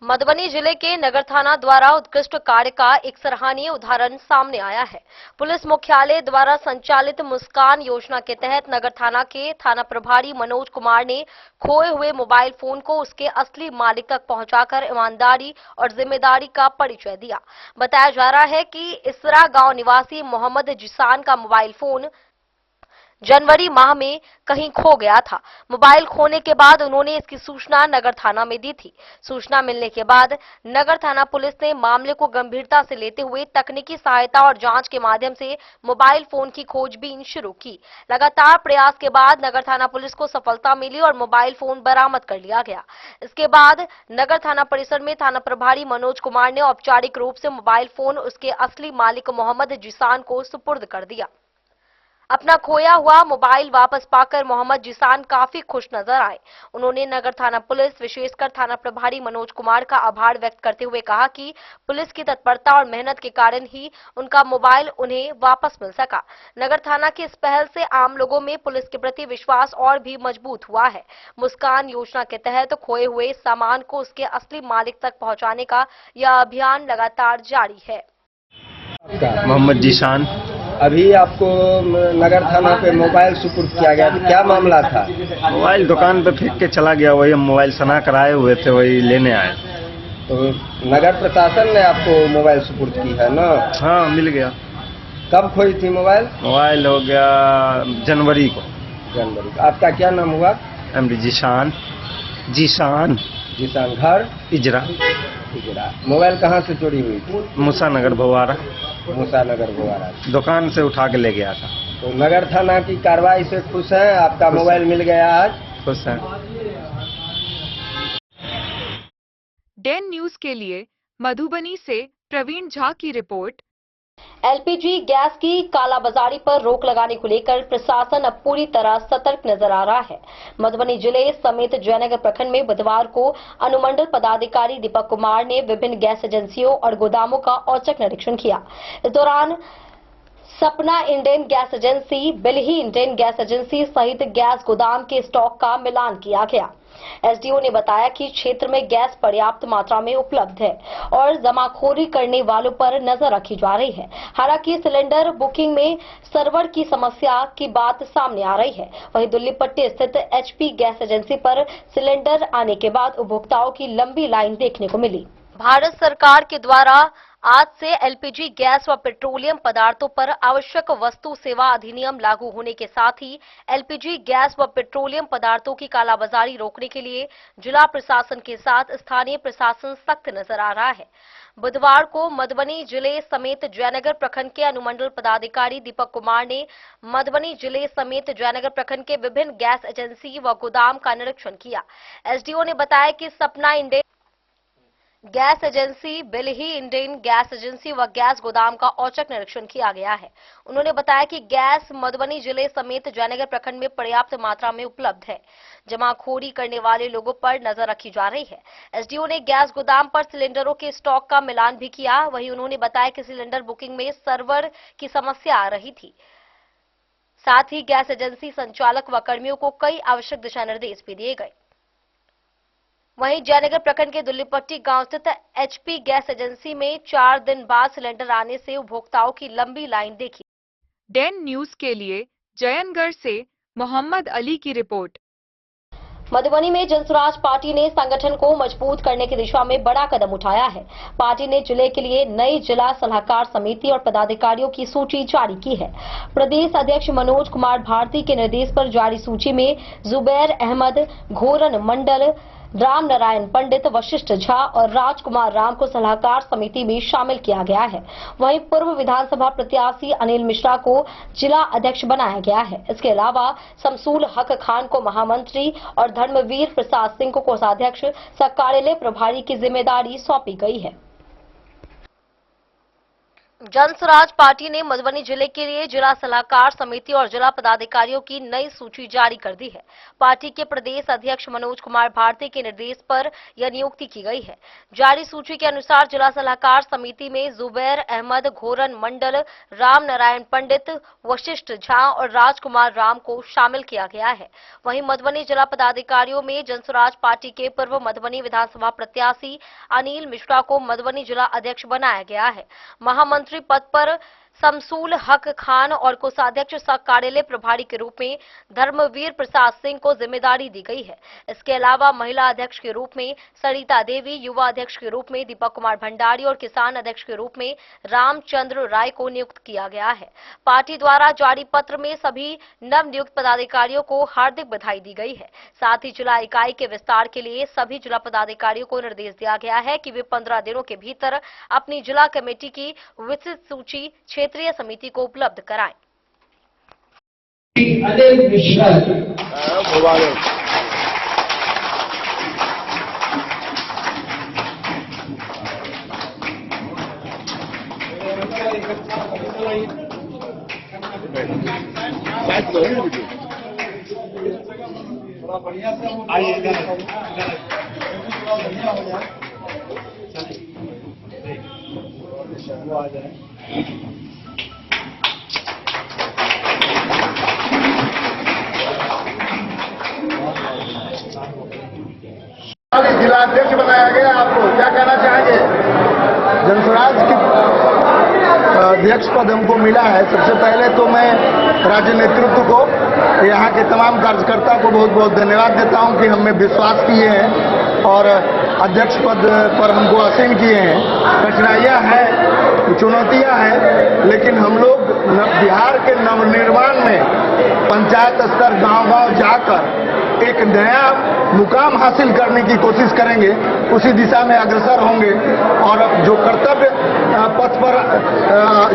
S1: मधुबनी जिले के नगर थाना द्वारा उत्कृष्ट कार्य का एक सराहनीय उदाहरण सामने आया है। पुलिस मुख्यालय द्वारा संचालित मुस्कान योजना के तहत नगर थाना के थाना प्रभारी मनोज कुमार ने खोए हुए मोबाइल फोन को उसके असली मालिक तक पहुंचाकर ईमानदारी और जिम्मेदारी का परिचय दिया। बताया जा रहा है कि इसरा गांव निवासी मोहम्मद जिसान का मोबाइल फोन जनवरी माह में कहीं खो गया था। मोबाइल खोने के बाद उन्होंने इसकी सूचना नगर थाना में दी थी। सूचना मिलने के बाद नगर थाना पुलिस ने मामले को गंभीरता से लेते हुए तकनीकी सहायता और जांच के माध्यम से मोबाइल फोन की खोजबीन शुरू की। लगातार प्रयास के बाद नगर थाना पुलिस को सफलता मिली और मोबाइल फोन बरामद कर लिया गया। इसके बाद नगर थाना परिसर में थाना प्रभारी मनोज कुमार ने औपचारिक रूप से मोबाइल फोन उसके असली मालिक मोहम्मद जिसान को सुपुर्द कर दिया। अपना खोया हुआ मोबाइल वापस पाकर मोहम्मद जिसान काफी खुश नजर आए। उन्होंने नगर थाना पुलिस, विशेषकर थाना प्रभारी मनोज कुमार का आभार व्यक्त करते हुए कहा कि पुलिस की तत्परता और मेहनत के कारण ही उनका मोबाइल उन्हें वापस मिल सका। नगर थाना की इस पहल से आम लोगों में पुलिस के प्रति विश्वास और भी मजबूत हुआ है। मुस्कान योजना के तहत खोए हुए सामान को उसके असली मालिक तक पहुंचाने का यह अभियान लगातार जारी है।
S2: मोहम्मद जिसान, अभी आपको नगर थाना पे मोबाइल सुपुर्द किया गया, तो क्या मामला था?
S9: मोबाइल दुकान पे फेंक के चला गया, वही मोबाइल सना कराए हुए थे, वही लेने आए।
S2: तो नगर प्रशासन ने आपको मोबाइल सुपुर्द की है ना?
S9: हाँ, मिल गया।
S2: कब खोई थी मोबाइल?
S9: मोबाइल हो गया जनवरी को।
S2: आपका क्या नाम हुआ?
S9: MD जिसान। जिसान
S2: घर
S9: इजरा।
S2: मोबाइल कहाँ से चोरी हुई थी?
S9: मूसानगर भवारा।
S2: दुकान
S9: से उठा के ले गया था।
S2: तो नगर थाना की कार्रवाई से खुश हैं? आपका मोबाइल मिल गया आज?
S9: खुश हैं।
S4: डेन न्यूज के लिए मधुबनी से प्रवीण झा की रिपोर्ट।
S1: LPG गैस की कालाबाजारी पर रोक लगाने को लेकर प्रशासन अब पूरी तरह सतर्क नजर आ रहा है। मधुबनी जिले समेत जयनगर प्रखंड में बुधवार को अनुमंडल पदाधिकारी दीपक कुमार ने विभिन्न गैस एजेंसियों और गोदामों का औचक निरीक्षण किया। इस दौरान Sapna Indane gas agency, Bilahi Indane gas agency सहित गैस गोदाम के स्टॉक का मिलान किया गया। एसडीओ ने बताया कि क्षेत्र में गैस पर्याप्त मात्रा में उपलब्ध है और जमाखोरी करने वालों पर नजर रखी जा रही है। हालांकि सिलेंडर बुकिंग में सर्वर की समस्या की बात सामने आ रही है। वहीं दुल्लीपट्टी स्थित एचपी गैस एजेंसी पर सिलेंडर आने के बाद उपभोक्ताओं की लंबी लाइन देखने को मिली। भारत सरकार के द्वारा आज से एलपीजी गैस व पेट्रोलियम पदार्थों पर आवश्यक वस्तु सेवा अधिनियम लागू होने के साथ ही एलपीजी गैस व पेट्रोलियम पदार्थों की कालाबाजारी रोकने के लिए जिला प्रशासन के साथ स्थानीय प्रशासन सख्त नजर आ रहा है। बुधवार को मधुबनी जिले समेत जयनगर प्रखंड के अनुमंडल पदाधिकारी दीपक कुमार ने मधुबनी जिले समेत जयनगर प्रखंड के विभिन्न गैस एजेंसी व गोदाम का निरीक्षण किया। एसडीओ ने बताया कि Sapna Indane gas agency, Bilahi Indane gas agency व गैस गोदाम का औचक निरीक्षण किया गया है। उन्होंने बताया कि गैस मधुबनी जिले समेत जयनगर प्रखंड में पर्याप्त मात्रा में उपलब्ध है। जमाखोरी करने वाले लोगों पर नजर रखी जा रही है। एसडीओ ने गैस गोदाम पर सिलेंडरों के स्टॉक का मिलान भी किया। वहीं उन्होंने बताया कि सिलेंडर बुकिंग में सर्वर की समस्या आ रही थी। साथ ही गैस एजेंसी संचालक व कर्मियों को कई आवश्यक दिशा निर्देश भी दिए गए। वहीं जयनगर प्रखंड के दुल्लीपट्टी गांव स्थित एचपी गैस एजेंसी में 4 दिन बाद सिलेंडर आने से उपभोक्ताओं की लंबी लाइन देखी।
S4: डेन न्यूज के लिए जयनगर से मोहम्मद अली की रिपोर्ट।
S1: मधुबनी में जनसुराज पार्टी ने संगठन को मजबूत करने की दिशा में बड़ा कदम उठाया है। पार्टी ने जिले के लिए नई जिला सलाहकार समिति और पदाधिकारियों की सूची जारी की है। प्रदेश अध्यक्ष मनोज कुमार भारती के निर्देश पर जारी सूची में जुबैर अहमद, घोरन मंडल, राम नारायण पंडित, वशिष्ठ झा और राजकुमार राम को सलाहकार समिति में शामिल किया गया है। वहीं पूर्व विधानसभा प्रत्याशी अनिल मिश्रा को जिला अध्यक्ष बनाया गया है। इसके अलावा शमसूल हक खान को महामंत्री और धर्मवीर प्रसाद सिंह को कोषाध्यक्ष सह कार्यालय प्रभारी की जिम्मेदारी सौंपी गई है। जनसुराज पार्टी ने मधुबनी जिले के लिए जिला सलाहकार समिति और जिला पदाधिकारियों की नई सूची जारी कर दी है। पार्टी के प्रदेश अध्यक्ष मनोज कुमार भारती के निर्देश पर यह नियुक्ति की गई है। जारी सूची के अनुसार जिला सलाहकार समिति में जुबैर अहमद, घोरन मंडल, राम नारायण पंडित, वशिष्ठ झा और राजकुमार राम को शामिल किया गया है। वहीं मधुबनी जिला पदाधिकारियों में जनसुराज पार्टी के पूर्व मधुबनी विधानसभा प्रत्याशी अनिल मिश्रा को मधुबनी जिला अध्यक्ष बनाया गया है। महामंत्री पद पर शमसूल हक खान और कोषाध्यक्ष सह कार्यालय प्रभारी के रूप में धर्मवीर प्रसाद सिंह को जिम्मेदारी दी गई है। इसके अलावा महिला अध्यक्ष के रूप में सरिता देवी, युवा अध्यक्ष के रूप में दीपक कुमार भंडारी और किसान अध्यक्ष के रूप में रामचंद्र राय को नियुक्त किया गया है। पार्टी द्वारा जारी पत्र में सभी नव नियुक्त पदाधिकारियों को हार्दिक बधाई दी गई है। साथ ही जिला इकाई के विस्तार के लिए सभी जिला पदाधिकारियों को निर्देश दिया गया है कि वे 15 दिनों के भीतर अपनी जिला कमेटी की विस्तृत सूची क्षेत्रीय समिति को उपलब्ध कराएं।
S10: अनिल मिश्रा
S11: जिलाध्यक्ष बनाया गया। आपको क्या कहना चाहेंगे? जनसुराज की अध्यक्ष पद हमको मिला है। सबसे पहले तो मैं राज्य नेतृत्व को, यहाँ के तमाम कार्यकर्ता को बहुत बहुत धन्यवाद देता हूँ कि हमें विश्वास किए हैं और अध्यक्ष पद पर हमको आसीन किए हैं। कठिनाइयाँ हैं, चुनौतियाँ हैं, लेकिन हम लोग बिहार के नवनिर्माण में पंचायत स्तर गांव-गांव जाकर एक नया मुकाम हासिल करने की कोशिश करेंगे। उसी दिशा में अग्रसर होंगे और जो कर्तव्य पथ पर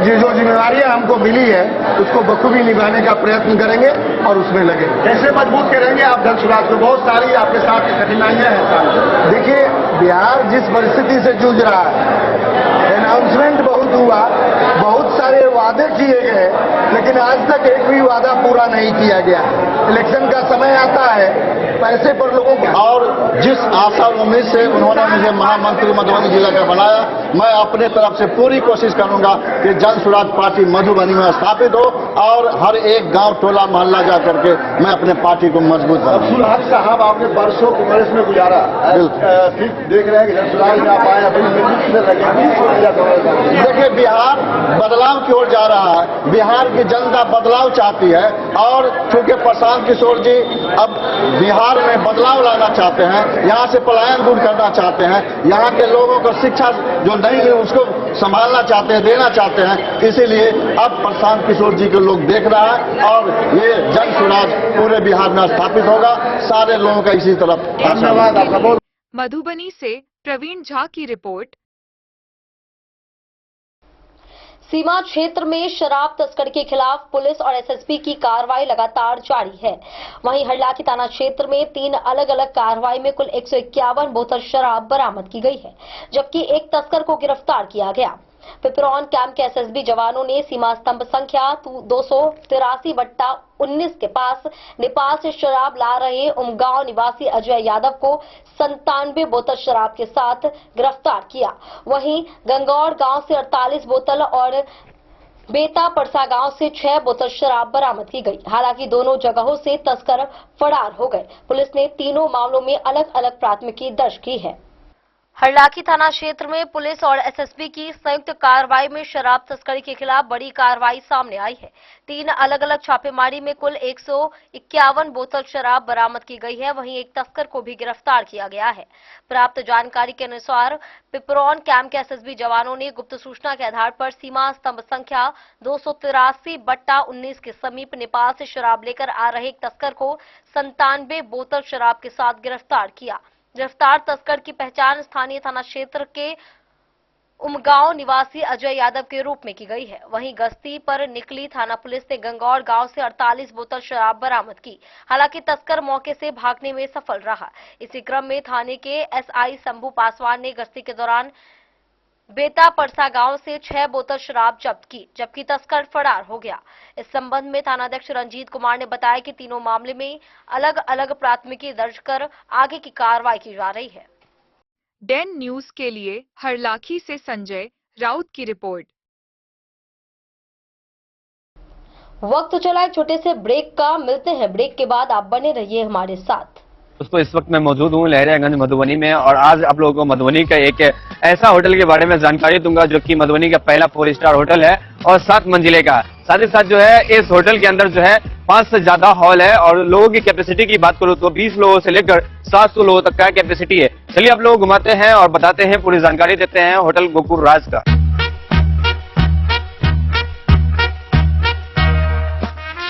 S11: जो जिम्मेदारियां हमको मिली है उसको बखूबी निभाने का प्रयत्न करेंगे और उसमें लगे। कैसे मजबूत करेंगे आप जनसुराज को? बहुत सारी आपके साथ कठिनाइयां हैं। देखिए, बिहार जिस परिस्थिति से जूझ रहा है, अनाउंसमेंट बहुत हुआ, बहुत सारे वादे किए गए, लेकिन आज तक एक भी वादा पूरा नहीं किया गया। इलेक्शन का समय आता है, पैसे पर लोगों को, और जिस आशा उम्मीद से उन्होंने मुझे महामंत्री मधुबनी जिला का बनाया, मैं अपने तरफ से पूरी कोशिश करूंगा कि जन स्वराज पार्टी मधुबनी में स्थापित हो और हर एक गांव टोला मोहल्ला जा करके मैं अपने पार्टी को मजबूत बनाऊं।
S10: सुराज साहब आपने बरसों कांग्रेस में गुजारा, देख रहे हैं कि जन स्वराज में आप आए, अपनी मिली से लगे।
S11: देखिए, बिहार बदलाव की ओर जा रहा है, बिहार की जनता बदलाव चाहती है और चूंकि प्रशांत किशोर जी अब बिहार में बदलाव लाना चाहते हैं, यहाँ से पलायन दूर करना चाहते हैं, यहाँ के लोगों को शिक्षा जो नहीं है उसको संभालना चाहते हैं, देना चाहते हैं, इसीलिए अब प्रशांत किशोर जी को लोग देख रहा है और ये जन स्वराज पूरे बिहार में स्थापित होगा। सारे लोगों का इसी तरफ धन्यवाद। आपका बहुत।
S4: मधुबनी से प्रवीण झा की रिपोर्ट।
S1: सीमा क्षेत्र में शराब तस्करी के खिलाफ पुलिस और एसएसपी की कार्रवाई लगातार जारी है। वहीं हरलाखी थाना क्षेत्र में 3 अलग अलग कार्रवाई में कुल 151 बोतल शराब बरामद की गई है, जबकि एक तस्कर को गिरफ्तार किया गया। पिपरौन कैंप के एसएसबी जवानों ने सीमा स्तंभ संख्या 283/19 के पास नेपाल से शराब ला रहे उमगांव निवासी अजय यादव को 97 बोतल शराब के साथ गिरफ्तार किया। वहीं गंगौर गांव से 48 बोतल और बेता परसा गांव से 6 बोतल शराब बरामद की गई। हालांकि दोनों जगहों से तस्कर फरार हो गए। पुलिस ने तीनों मामलों में अलग अलग प्राथमिकी दर्ज की है। हरलाखी थाना क्षेत्र में पुलिस और एसएसबी की संयुक्त कार्रवाई में शराब तस्करी के खिलाफ बड़ी कार्रवाई सामने आई है। 3 अलग अलग छापेमारी में कुल 151 बोतल शराब बरामद की गई है। वहीं एक तस्कर को भी गिरफ्तार किया गया है। प्राप्त जानकारी के अनुसार पिपरौन कैंप के एसएसबी जवानों ने गुप्त सूचना के आधार पर सीमा स्तंभ संख्या 283/19 के समीप नेपाल से शराब लेकर आ रहे एक तस्कर को 97 बोतल शराब के साथ गिरफ्तार किया। गिरफ्तार तस्कर की पहचान स्थानीय थाना क्षेत्र के उमगांव निवासी अजय यादव के रूप में की गई है। वहीं गश्ती पर निकली थाना पुलिस ने गंगौर गांव से 48 बोतल शराब बरामद की। हालांकि तस्कर मौके से भागने में सफल रहा। इसी क्रम में थाने के एसआई शंभू पासवान ने गश्ती के दौरान बेता परसा गांव से 6 बोतल शराब जब्त की, जबकि तस्कर फरार हो गया। इस संबंध में थानाध्यक्ष रंजीत कुमार ने बताया कि तीनों मामले में अलग अलग प्राथमिकी दर्ज कर आगे की कार्रवाई की जा रही है।
S4: डेन न्यूज के लिए हरलाखी से संजय राउत की रिपोर्ट।
S1: वक्त चला एक छोटे से ब्रेक का, मिलते हैं ब्रेक के बाद। आप बने रहिए हमारे साथ।
S12: दोस्तों, इस वक्त मैं मौजूद हूँ लहरियागंज मधुबनी में और आज आप लोगों को मधुबनी का एक ऐसा होटल के बारे में जानकारी दूंगा जो कि मधुबनी का पहला 4 स्टार होटल है और 7 मंजिले का। साथ ही साथ जो है इस होटल के अंदर जो है 5 से ज्यादा हॉल है और लोगों की कैपेसिटी की बात करूँ तो 20 लोगों से लेकर 700 लोगों तक का कैपेसिटी है। चलिए आप लोग घुमाते हैं और बताते हैं, पूरी जानकारी देते हैं होटल गोकुल राज का।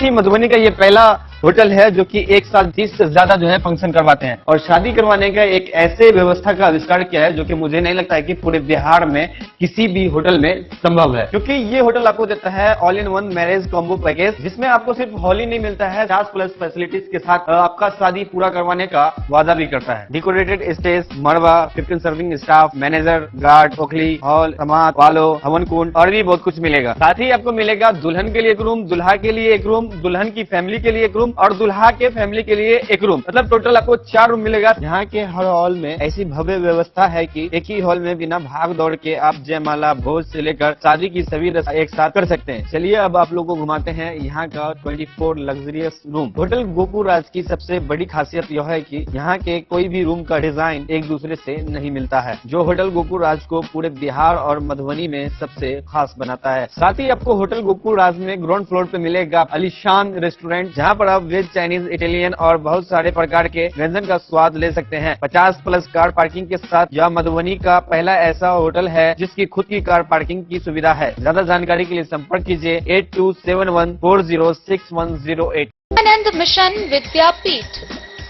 S12: मधुबनी का ये पहला होटल है जो कि एक साथ 30 से ज्यादा जो है फंक्शन करवाते हैं और शादी करवाने का एक ऐसे व्यवस्था का आविष्कार किया है जो कि मुझे नहीं लगता है कि पूरे बिहार में किसी भी होटल में संभव है, क्योंकि ये होटल आपको देता है all in one marriage combo package, जिसमें आपको सिर्फ हॉल ही नहीं मिलता है, 50+ फैसिलिटीज के साथ आपका शादी पूरा करवाने का वादा भी करता है। डेकोरेटेड स्टेज, मरवा, 15 सर्विंग स्टाफ, मैनेजर, गार्ड, ओखली, हॉल, समाज, वालो, हवन कुंड और भी बहुत कुछ मिलेगा। साथ ही आपको मिलेगा दुल्हन के लिए एक रूम, दुल्हा के लिए एक रूम, दुल्हन की फैमिली के लिए एक रूम और दुल्हा के फैमिली के लिए एक रूम। मतलब टोटल आपको 4 रूम मिलेगा। यहाँ के हर हॉल में ऐसी भव्य व्यवस्था है कि एक ही हॉल में बिना भाग दौड़ के आप जयमाला, भोज से लेकर शादी की सभी रस्म एक साथ कर सकते हैं। चलिए अब आप लोगों को घुमाते हैं यहाँ का 24 लग्जरियस रूम। होटल गोकुल राज की सबसे बड़ी खासियत यह है कि यहाँ के कोई भी रूम का डिजाइन एक दूसरे से नहीं मिलता है, जो होटल गोकुल राज को पूरे बिहार और मधुबनी में सबसे खास बनाता है। साथ ही आपको होटल गोकुल राज में ग्राउंड फ्लोर पे मिलेगा आलीशान रेस्टोरेंट, जहाँ पर आप वेज, चाइनीज, इटालियन और बहुत सारे प्रकार के व्यंजन का स्वाद ले सकते हैं। 50+ कार पार्किंग के साथ यह मधुबनी का पहला ऐसा होटल है जिसकी खुद की कार पार्किंग की सुविधा है। ज्यादा जानकारी के लिए संपर्क कीजिए 8271406108।
S5: विवेकानंद मिशन विद्यापीठ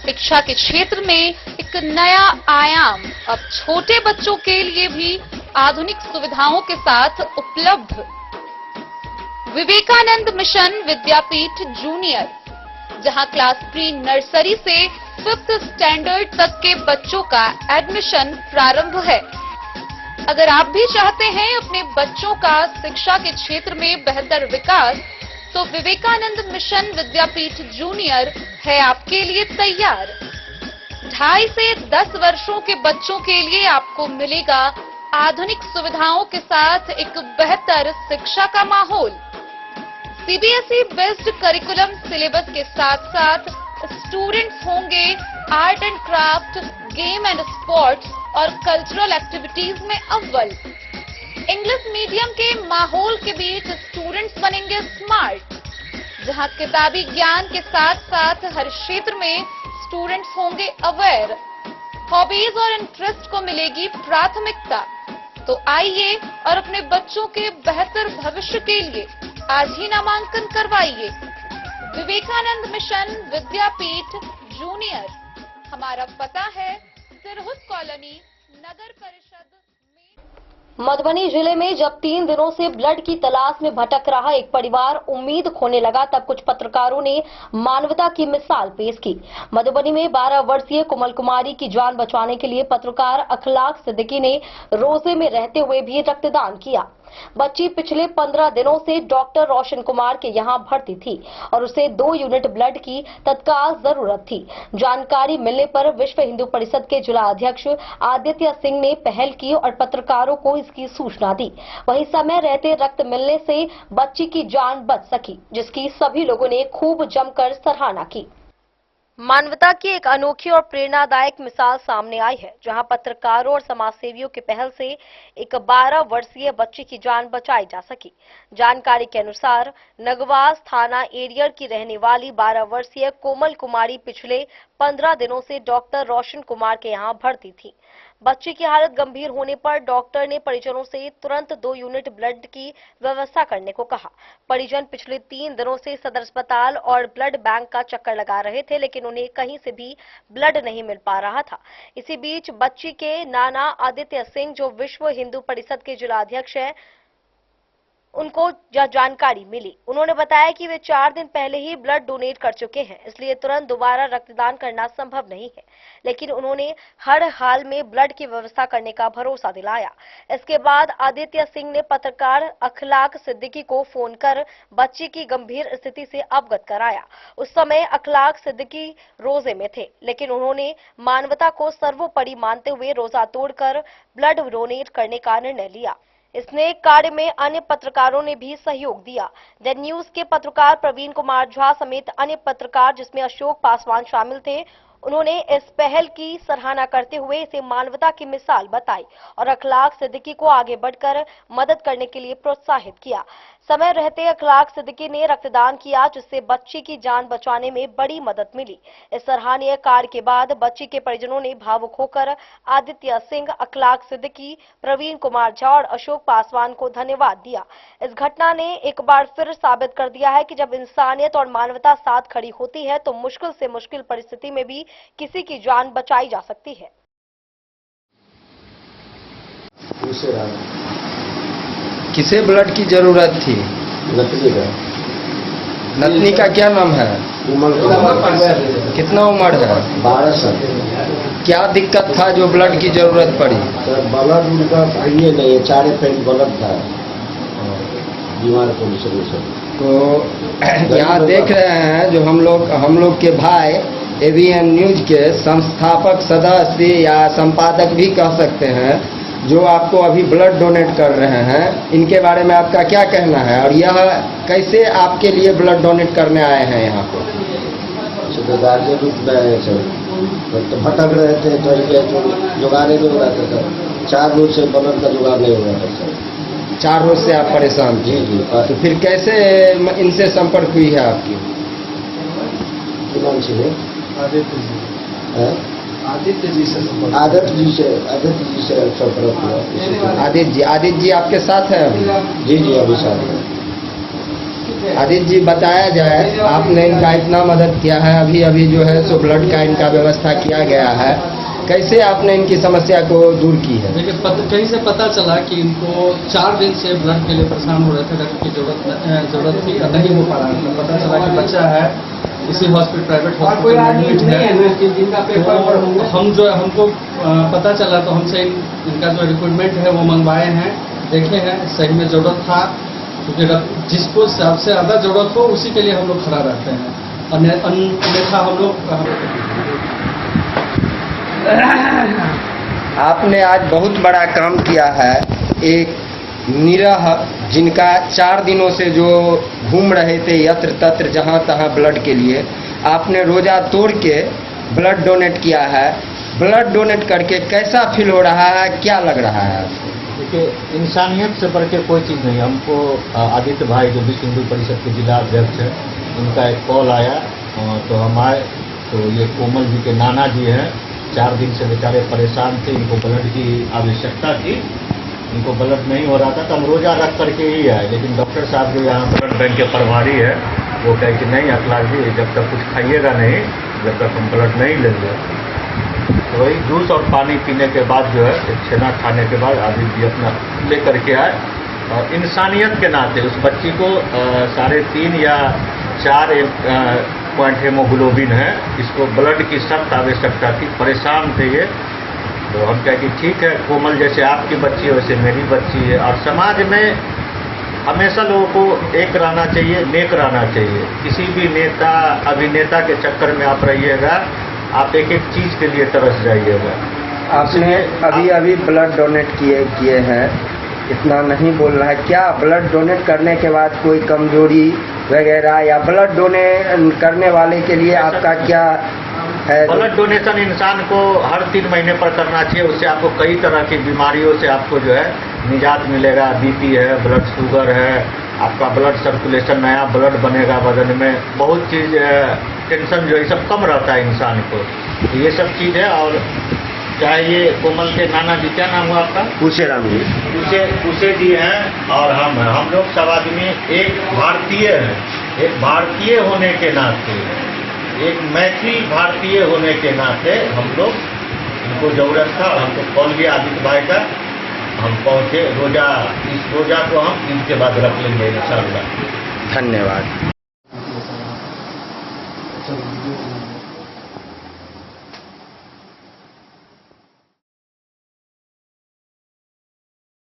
S5: शिक्षा के क्षेत्र में एक नया आयाम अब छोटे बच्चों के लिए भी आधुनिक सुविधाओं के साथ उपलब्ध। विवेकानंद मिशन विद्यापीठ जूनियर, जहां क्लास प्री नर्सरी से 5th स्टैंडर्ड तक के बच्चों का एडमिशन प्रारंभ है। अगर आप भी चाहते हैं अपने बच्चों का शिक्षा के क्षेत्र में बेहतर विकास, तो विवेकानंद मिशन विद्यापीठ जूनियर है आपके लिए तैयार। 2.5 से 10 वर्षों के बच्चों के लिए आपको मिलेगा आधुनिक सुविधाओं के साथ एक बेहतर शिक्षा का माहौल। सीबीएसई बेस्ड करिकुलम सिलेबस के साथ साथ स्टूडेंट्स होंगे art and craft, game and sports और कल्चरल एक्टिविटीज में अव्वल। इंग्लिश मीडियम के माहौल के बीच स्टूडेंट्स बनेंगे स्मार्ट, जहां किताबी ज्ञान के साथ साथ हर क्षेत्र में स्टूडेंट्स होंगे अवेयर। हॉबीज और इंटरेस्ट को मिलेगी प्राथमिकता। तो आइए और अपने बच्चों के बेहतर भविष्य के लिए आज ही नामांकन करवाइए। विवेकानंद मिशन विद्यापीठ जूनियर। हमारा पता है सिरहुत कॉलोनी, नगर परिषद में।
S1: मधुबनी जिले में जब 3 दिनों से ब्लड की तलाश में भटक रहा एक परिवार उम्मीद खोने लगा, तब कुछ पत्रकारों ने मानवता की मिसाल पेश की। मधुबनी में 12 वर्षीय कोमल कुमारी की जान बचाने के लिए पत्रकार अखलाक सिद्दीकी ने रोजे में रहते हुए भी रक्तदान किया। बच्ची पिछले 15 दिनों से डॉक्टर रोशन कुमार के यहां भर्ती थी और उसे 2 यूनिट ब्लड की तत्काल जरूरत थी। जानकारी मिलने पर विश्व हिंदू परिषद के जिला अध्यक्ष आदित्य सिंह ने पहल की और पत्रकारों को इसकी सूचना दी। वहीं समय रहते रक्त मिलने से बच्ची की जान बच सकी, जिसकी सभी लोगों ने खूब जमकर सराहना की। मानवता की एक अनोखी और प्रेरणादायक मिसाल सामने आई है, जहां पत्रकारों और समाजसेवियों की पहल से एक 12 वर्षीय बच्ची की जान बचाई जा सकी। जानकारी के अनुसार नगवास थाना एरियर की रहने वाली 12 वर्षीय कोमल कुमारी पिछले 15 दिनों से डॉक्टर रोशन कुमार के यहां भर्ती थी। बच्ची की हालत गंभीर होने पर डॉक्टर ने परिजनों से तुरंत 2 यूनिट ब्लड की व्यवस्था करने को कहा। परिजन पिछले 3 दिनों से सदर अस्पताल और ब्लड बैंक का चक्कर लगा रहे थे, लेकिन उन्हें कहीं से भी ब्लड नहीं मिल पा रहा था। इसी बीच बच्ची के नाना आदित्य सिंह, जो विश्व हिंदू परिषद के जिला अध्यक्ष हैं, उनको यह जानकारी मिली। उन्होंने बताया कि वे 4 दिन पहले ही ब्लड डोनेट कर चुके हैं, इसलिए तुरंत दोबारा रक्तदान करना संभव नहीं है, लेकिन उन्होंने हर हाल में ब्लड की व्यवस्था करने का भरोसा दिलाया। इसके बाद आदित्य सिंह ने पत्रकार अखलाक सिद्दीकी को फोन कर बच्ची की गंभीर स्थिति से अवगत कराया। उस समय अखलाक सिद्दीकी रोजे में थे, लेकिन उन्होंने मानवता को सर्वोपरि मानते हुए रोजा तोड़कर ब्लड डोनेट करने का निर्णय लिया। इस नेक कार्य में अन्य पत्रकारों ने भी सहयोग दिया। द न्यूज के पत्रकार प्रवीण कुमार झा समेत अन्य पत्रकार, जिसमें अशोक पासवान शामिल थे, उन्होंने इस पहल की सराहना करते हुए इसे मानवता की मिसाल बताई और अखलाक सिद्दीकी को आगे बढ़कर मदद करने के लिए प्रोत्साहित किया। समय रहते अखलाक सिद्दीकी ने रक्तदान किया, जिससे बच्ची की जान बचाने में बड़ी मदद मिली। इस सराहनीय कार्य के बाद बच्ची के परिजनों ने भावुक होकर आदित्य सिंह, अखलाक सिद्दीकी, प्रवीण कुमार झा और अशोक पासवान को धन्यवाद दिया। इस घटना ने एक बार फिर साबित कर दिया है कि जब इंसानियत और मानवता साथ खड़ी होती है तो मुश्किल से मुश्किल परिस्थिति में भी किसी की जान बचाई जा सकती है।
S2: किसे ब्लड की जरूरत थी? नतनी का क्या नाम है? कितना उम्र है?
S10: 12 साल।
S2: क्या दिक्कत था जो ब्लड की जरूरत पड़ी?
S10: ब्लड उनका ये नहीं, 4 फेज ब्लड था, बीमार पुलिस से।
S2: तो यहाँ देख रहे हैं जो हम लोग के भाई एवीएन न्यूज के संस्थापक सदस्य या संपादक भी कह सकते हैं, जो आपको अभी ब्लड डोनेट कर रहे हैं, इनके बारे में आपका क्या कहना है और यह कैसे आपके लिए ब्लड डोनेट करने आए हैं यहाँ को?
S10: गार्जियन रूप में सर तो भटक रहे थे, तो जुगाड़ नहीं हो रहा था सर। 4 रोज से ब्लड का जुगाड़ नहीं हो रहा था सर।
S2: 4 रोज से आप परेशान थे?
S10: जी।
S2: तो फिर कैसे इनसे संपर्क हुई है आपकी?
S10: आदित्य जी से संपर्क हुआ।
S2: आदित्य जी आपके साथ है अभी?
S10: जी अभी साथ है।
S2: आदित्य जी, बताया जाए, आपने इनका इतना मदद किया है, अभी जो है सो ब्लड का इनका व्यवस्था किया गया है, कैसे आपने इनकी समस्या को दूर की है?
S13: देखिए, कहीं से पता चला कि इनको 4 दिन से ब्लड के लिए परेशान हो रहे थे, रक्त की जरूरत थी, नहीं हो पा रहा था। पता चला कि बच्चा है इसी हॉस्पिटल, प्राइवेट हॉस्पिटल में एडमिट है। तो हमको पता चला तो हमसे इनका जो रिक्वायरमेंट है वो मंगवाए हैं, देखे हैं, सही में जरूरत था, क्योंकि जिसको सबसे ज़्यादा जरूरत हो उसी के लिए हम लोग खड़ा रहते हैं, अन्यथा हम लोग
S2: आपने आज बहुत बड़ा काम किया है। एक निरह जिनका 4 दिनों से जो घूम रहे थे यत्र तत्र जहाँ तहाँ ब्लड के लिए, आपने रोजा तोड़ के ब्लड डोनेट किया है। ब्लड डोनेट करके कैसा फील हो रहा है, क्या लग रहा है आपको?
S14: देखिए, इंसानियत से बढ़ के कोई चीज़ नहीं। हमको आदित्य भाई जो विश्व हिंदू परिषद के जिला अध्यक्ष हैं, उनका एक कॉल आया तो हम आए। तो ये कोमल जी के नाना जी हैं, 4 दिन से बेचारे परेशान थे, इनको ब्लड की आवश्यकता थी, इनको ब्लड नहीं हो रहा था, तो हम रोजा रख करके ही आए। लेकिन डॉक्टर साहब जो यहाँ ब्लड बैंक के प्रभारी है, वो कहे कि नहीं अखिलाश जी, जब तक कुछ खाइएगा नहीं, जब तक हम ब्लड नहीं लेंगे। तो वही जूस और पानी पीने के बाद जो है, एक छेना खाने के बाद आदित्य जी अपना ले करके आए। और इंसानियत के नाते उस बच्ची को 3.5 या 4 पॉइंट हेमोग्लोबिन है, इसको ब्लड की सख्त आवश्यकता थी, परेशान थे ये। तो हम कहे कि ठीक है, कोमल जैसे आपकी बच्ची है वैसे मेरी बच्ची है। और समाज में हमेशा लोगों को एक रहना चाहिए, नेक रहना चाहिए। किसी भी नेता अभिनेता के चक्कर में आप रहिएगा, आप एक एक चीज़ के लिए तरस जाइएगा।
S2: आपने अभी ब्लड डोनेट किए हैं, इतना नहीं बोल रहा है, क्या ब्लड डोनेट करने के बाद कोई कमजोरी वगैरह, या ब्लड डोनेट करने वाले के लिए आपका क्या है?
S14: ब्लड डोनेशन इंसान को हर 3 महीने पर करना चाहिए। उससे आपको कई तरह की बीमारियों से आपको जो है निजात मिलेगा। बीपी है, ब्लड शुगर है, आपका ब्लड सर्कुलेशन, नया ब्लड बनेगा बदन में, बहुत चीज़, टेंशन जो है सब कम रहता है इंसान को। तो ये सब चीज़ है। और चाहे ये कोमल के नाना जी, क्या नाम हुआ आपका?
S2: पूछेराम जी।
S14: पूछे जी हैं और हम लोग सब आदमी एक भारतीय हैं। एक भारतीय होने के नाते, एक मैथिली भारतीय होने के नाते हम लोग, हमको ज़रूरत था, हमको कॉल किया आदित्य भाई का, हम पहुँचे। इस रोजा को हम ईद के बाद रख लेंगे इंशाअल्लाह।
S2: धन्यवाद।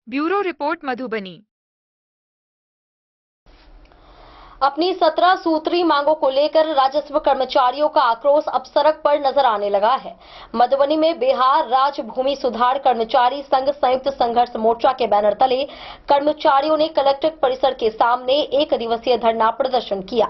S4: Bureau report Madhubani.
S1: अपनी 17 सूत्री मांगों को लेकर राजस्व कर्मचारियों का आक्रोश अब सड़क पर नजर आने लगा है। मधुबनी में बिहार राज्य भूमि सुधार कर्मचारी संघ संयुक्त संघर्ष मोर्चा के बैनर तले कर्मचारियों ने कलेक्ट्रेट परिसर के सामने 1 दिवसीय धरना प्रदर्शन किया।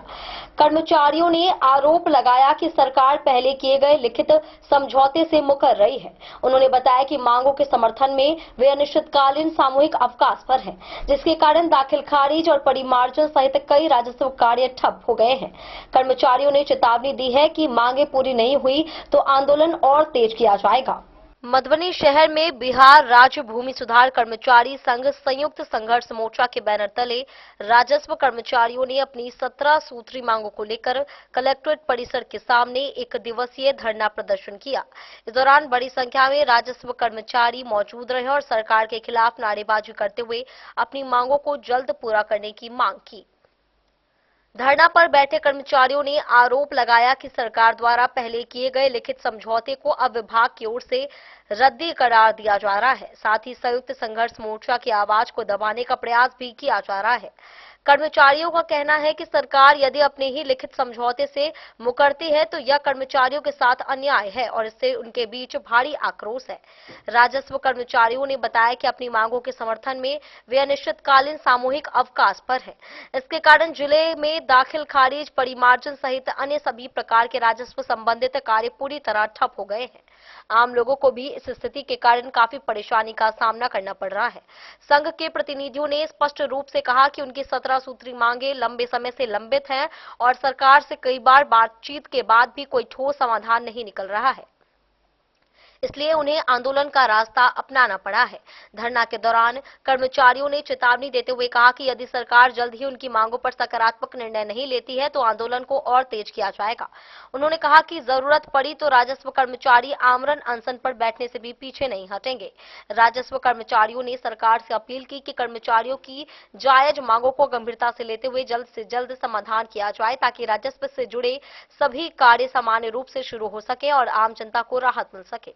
S1: कर्मचारियों ने आरोप लगाया कि सरकार पहले किए गए लिखित समझौते से मुकर रही है। उन्होंने बताया कि मांगों के समर्थन में वे अनिश्चितकालीन सामूहिक अवकाश पर हैं, जिसके कारण दाखिल खारिज और परिमार्जन सहित कई राजस्व कार्य ठप हो गए हैं। कर्मचारियों ने चेतावनी दी है कि मांगे पूरी नहीं हुई तो आंदोलन और तेज किया जाएगा। मधुबनी शहर में बिहार राज्य भूमि सुधार कर्मचारी संघ संयुक्त संघर्ष मोर्चा के बैनर तले राजस्व कर्मचारियों ने अपनी 17 सूत्री मांगों को लेकर कलेक्ट्रेट परिसर के सामने 1 दिवसीय धरना प्रदर्शन किया। इस दौरान बड़ी संख्या में राजस्व कर्मचारी मौजूद रहे और सरकार के खिलाफ नारेबाजी करते हुए अपनी मांगों को जल्द पूरा करने की मांग की। धरना पर बैठे कर्मचारियों ने आरोप लगाया कि सरकार द्वारा पहले किए गए लिखित समझौते को अब विभाग की ओर से रद्दी करार दिया जा रहा है। साथ ही संयुक्त संघर्ष मोर्चा की आवाज को दबाने का प्रयास भी किया जा रहा है। कर्मचारियों का कहना है कि सरकार यदि अपने ही लिखित समझौते से मुकरती है तो यह कर्मचारियों के साथ अन्याय है और इससे उनके बीच भारी आक्रोश है। राजस्व कर्मचारियों ने बताया कि अपनी मांगों के समर्थन में वे अनिश्चितकालीन सामूहिक अवकाश पर हैं। इसके कारण जिले में दाखिल खारिज, परिमार्जन सहित अन्य सभी प्रकार के राजस्व संबंधित कार्य पूरी तरह ठप हो गए हैं। आम लोगों को भी इस स्थिति के कारण काफी परेशानी का सामना करना पड़ रहा है। संघ के प्रतिनिधियों ने स्पष्ट रूप से कहा कि उनकी 17 सूत्री मांगे लंबे समय से लंबित हैं और सरकार से कई बार बातचीत के बाद भी कोई ठोस समाधान नहीं निकल रहा है, इसलिए उन्हें आंदोलन का रास्ता अपनाना पड़ा है। धरना के दौरान कर्मचारियों ने चेतावनी देते हुए कहा कि यदि सरकार जल्द ही उनकी मांगों पर सकारात्मक निर्णय नहीं लेती है तो आंदोलन को और तेज किया जाएगा। उन्होंने कहा कि जरूरत पड़ी तो राजस्व कर्मचारी आमरण अनशन पर बैठने से भी पीछे नहीं हटेंगे। राजस्व कर्मचारियों ने सरकार से अपील की कि कर्मचारियों की जायज मांगों को गंभीरता से लेते हुए जल्द से जल्द समाधान किया जाए ताकि राजस्व से जुड़े सभी कार्य सामान्य रूप से शुरू हो सके और आम जनता को राहत मिल सके।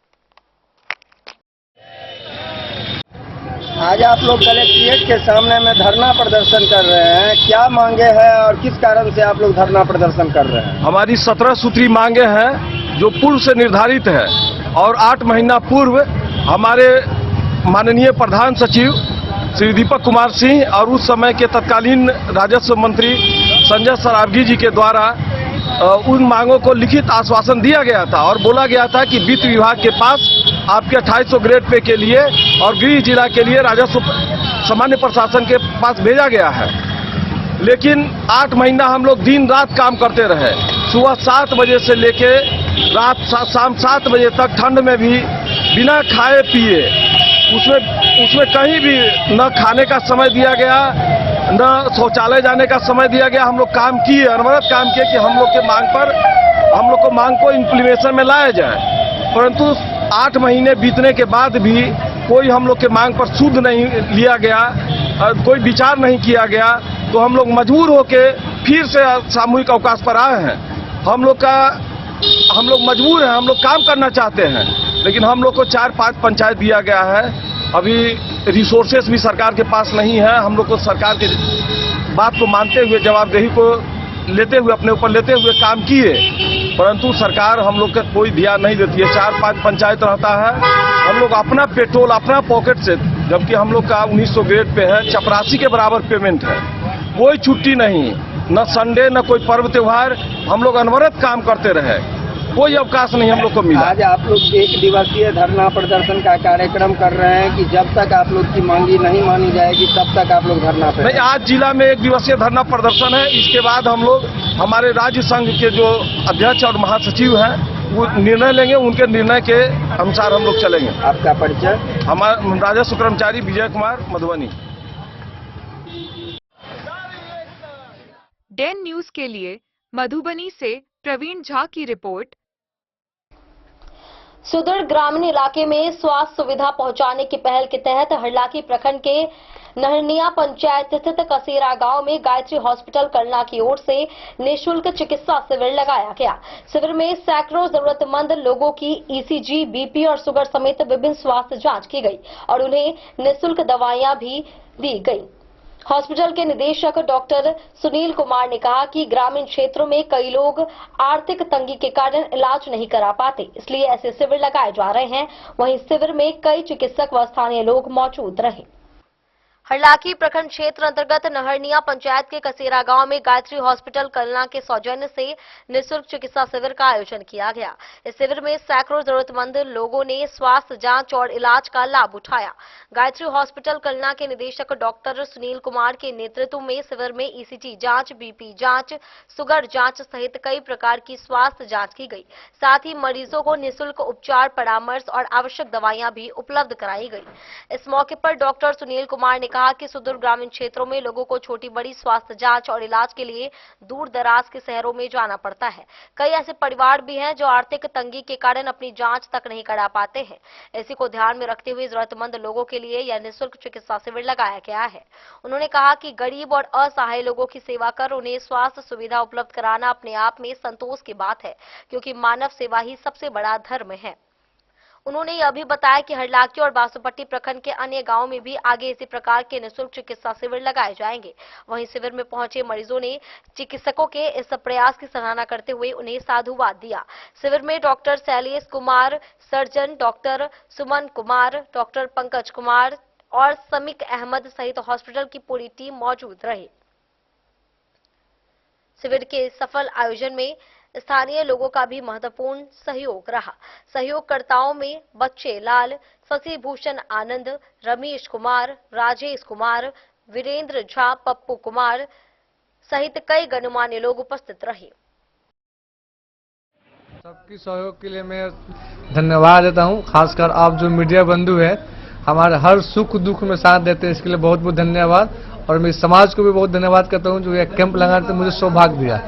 S2: आज आप लोग कलेक्ट्रेट के सामने में धरना प्रदर्शन कर रहे हैं, क्या मांगे हैं और किस कारण से आप लोग धरना प्रदर्शन कर रहे हैं?
S15: हमारी 17 सूत्री मांगे हैं जो पूर्व से निर्धारित है और 8 महीना पूर्व हमारे माननीय प्रधान सचिव श्री दीपक कुमार सिंह और उस समय के तत्कालीन राजस्व मंत्री संजय सरावगी जी के द्वारा उन मांगों को लिखित आश्वासन दिया गया था और बोला गया था कि वित्त विभाग के पास आपके 2800 ग्रेड पे के लिए और गृह जिला के लिए राजस्व सामान्य प्रशासन के पास भेजा गया है। लेकिन 8 महीना हम लोग दिन रात काम करते रहे, सुबह 7 बजे से लेके रात शाम 7 बजे तक ठंड में भी बिना खाए पिए, उसमें कहीं भी न खाने का समय दिया गया न शौचालय जाने का समय दिया गया। हम लोग काम किए, अनवरत काम किए कि हम लोग को मांग को इम्प्लीमेशन में लाया जाए, परंतु 8 महीने बीतने के बाद भी कोई हम लोग के मांग पर सुध नहीं लिया गया, कोई विचार नहीं किया गया। तो हम लोग मजबूर होके फिर से सामूहिक अवकाश पर आए हैं। हम लोग मजबूर हैं, हम लोग काम करना चाहते हैं, लेकिन हम लोग को 4-5 पंचायत दिया गया है। अभी रिसोर्सेस भी सरकार के पास नहीं है। हम लोग को सरकार के बात को मानते हुए, जवाबदेही को लेते हुए, अपने ऊपर लेते हुए काम किए, परंतु सरकार हम लोग का कोई ध्यान नहीं देती है। 4-5 पंचायत रहता है, हम लोग अपना पेट्रोल अपना पॉकेट से, जबकि हम लोग का 1900 ग्रेड पे है, चपरासी के बराबर पेमेंट है, कोई छुट्टी नहीं, न संडे न कोई पर्व त्योहार, हम लोग अनवरत काम करते रहे, कोई अवकाश नहीं हम लोग को मिला।
S2: आज आप लोग 1 दिवसीय धरना प्रदर्शन का कार्यक्रम कर रहे हैं कि जब तक आप लोग की मांगी नहीं मानी जाएगी तब तक आप लोग धरना पे?
S15: नहीं, आज जिला में 1 दिवसीय धरना प्रदर्शन है। इसके बाद हम लोग हमारे राज्य संघ के जो अध्यक्ष और महासचिव हैं वो निर्णय लेंगे, उनके निर्णय के अनुसार हम लोग चलेंगे।
S2: आपका परिचय?
S15: हमारा राजस्व कर्मचारी विजय कुमार, मधुबनी।
S4: डेन न्यूज के लिए मधुबनी से प्रवीण झा की रिपोर्ट।
S1: सुदूर ग्रामीण इलाके में स्वास्थ्य सुविधा पहुंचाने की पहल के तहत हरलाखी प्रखंड के नहरनिया पंचायत स्थित कसेरा गांव में गायत्री हॉस्पिटल कलना की ओर से निःशुल्क चिकित्सा शिविर लगाया गया। शिविर में सैकड़ों जरूरतमंद लोगों की ईसीजी, बीपी और शुगर समेत विभिन्न स्वास्थ्य जांच की गई और उन्हें निःशुल्क दवाइयां भी दी गई। हॉस्पिटल के निदेशक डॉक्टर सुनील कुमार ने कहा कि ग्रामीण क्षेत्रों में कई लोग आर्थिक तंगी के कारण इलाज नहीं करा पाते, इसलिए ऐसे शिविर लगाए जा रहे हैं। वहीं शिविर में कई चिकित्सक व स्थानीय लोग मौजूद रहे। हरलाखी प्रखंड क्षेत्र अंतर्गत नहरनिया पंचायत के कसेरा गांव में गायत्री हॉस्पिटल कलना के सौजन्य से निःशुल्क चिकित्सा शिविर का आयोजन किया गया। इस शिविर में सैकड़ों जरूरतमंद लोगों ने स्वास्थ्य जांच और इलाज का लाभ उठाया। गायत्री हॉस्पिटल कलना के निदेशक डॉक्टर सुनील कुमार के नेतृत्व में शिविर में ईसीजी जांच, बीपी जांच, शुगर जांच सहित कई प्रकार की स्वास्थ्य जांच की गई। साथ ही मरीजों को निःशुल्क उपचार, परामर्श और आवश्यक दवाइयां भी उपलब्ध कराई गई। इस मौके पर डॉक्टर सुनील कुमार ने कहा कि सुदूर ग्रामीण क्षेत्रों में लोगों को छोटी बड़ी स्वास्थ्य जांच और इलाज के लिए दूर दराज के शहरों में जाना पड़ता है। कई ऐसे परिवार भी हैं जो आर्थिक तंगी के कारण अपनी जांच तक नहीं करा पाते हैं। इसी को ध्यान में रखते हुए जरूरतमंद लोगों के लिए यह निःशुल्क चिकित्सा शिविर लगाया गया है। उन्होंने कहा कि गरीब और असहाय लोगों की सेवा कर उन्हें स्वास्थ्य सुविधा उपलब्ध कराना अपने आप में संतोष की बात है, क्योंकि मानव सेवा ही सबसे बड़ा धर्म है। उन्होंने यह भी बताया कि हरलाखी और बासुपट्टी प्रखंड के अन्य गांवों में भी आगे इसी प्रकार के निःशुल्क चिकित्सा शिविर लगाए जाएंगे। वहीं शिविर में पहुंचे मरीजों ने चिकित्सकों के इस प्रयास की सराहना करते हुए उन्हें साधुवाद दिया। शिविर में doctor Shailesh Kumar, surgeon doctor Suman Kumar, doctor Pankaj Kumar और समीक अहमद सहित हॉस्पिटल की पूरी टीम मौजूद रही। शिविर के सफल आयोजन में स्थानीय लोगों का भी महत्वपूर्ण सहयोग रहा। सहयोगकर्ताओं में बच्चे लाल, शशि भूषण आनंद, रमेश कुमार, राजेश कुमार, वीरेंद्र झा, पप्पू कुमार सहित कई गणमान्य लोग उपस्थित रहे।
S16: सबकी सहयोग के लिए मैं धन्यवाद देता हूं। खासकर आप जो मीडिया बंधु है, हमारे हर सुख दुख में साथ देते हैं, इसके लिए बहुत बहुत धन्यवाद। और मैं समाज को भी बहुत धन्यवाद करता हूं जो यह कैंप लगाने मुझे सौभाग्य दिया।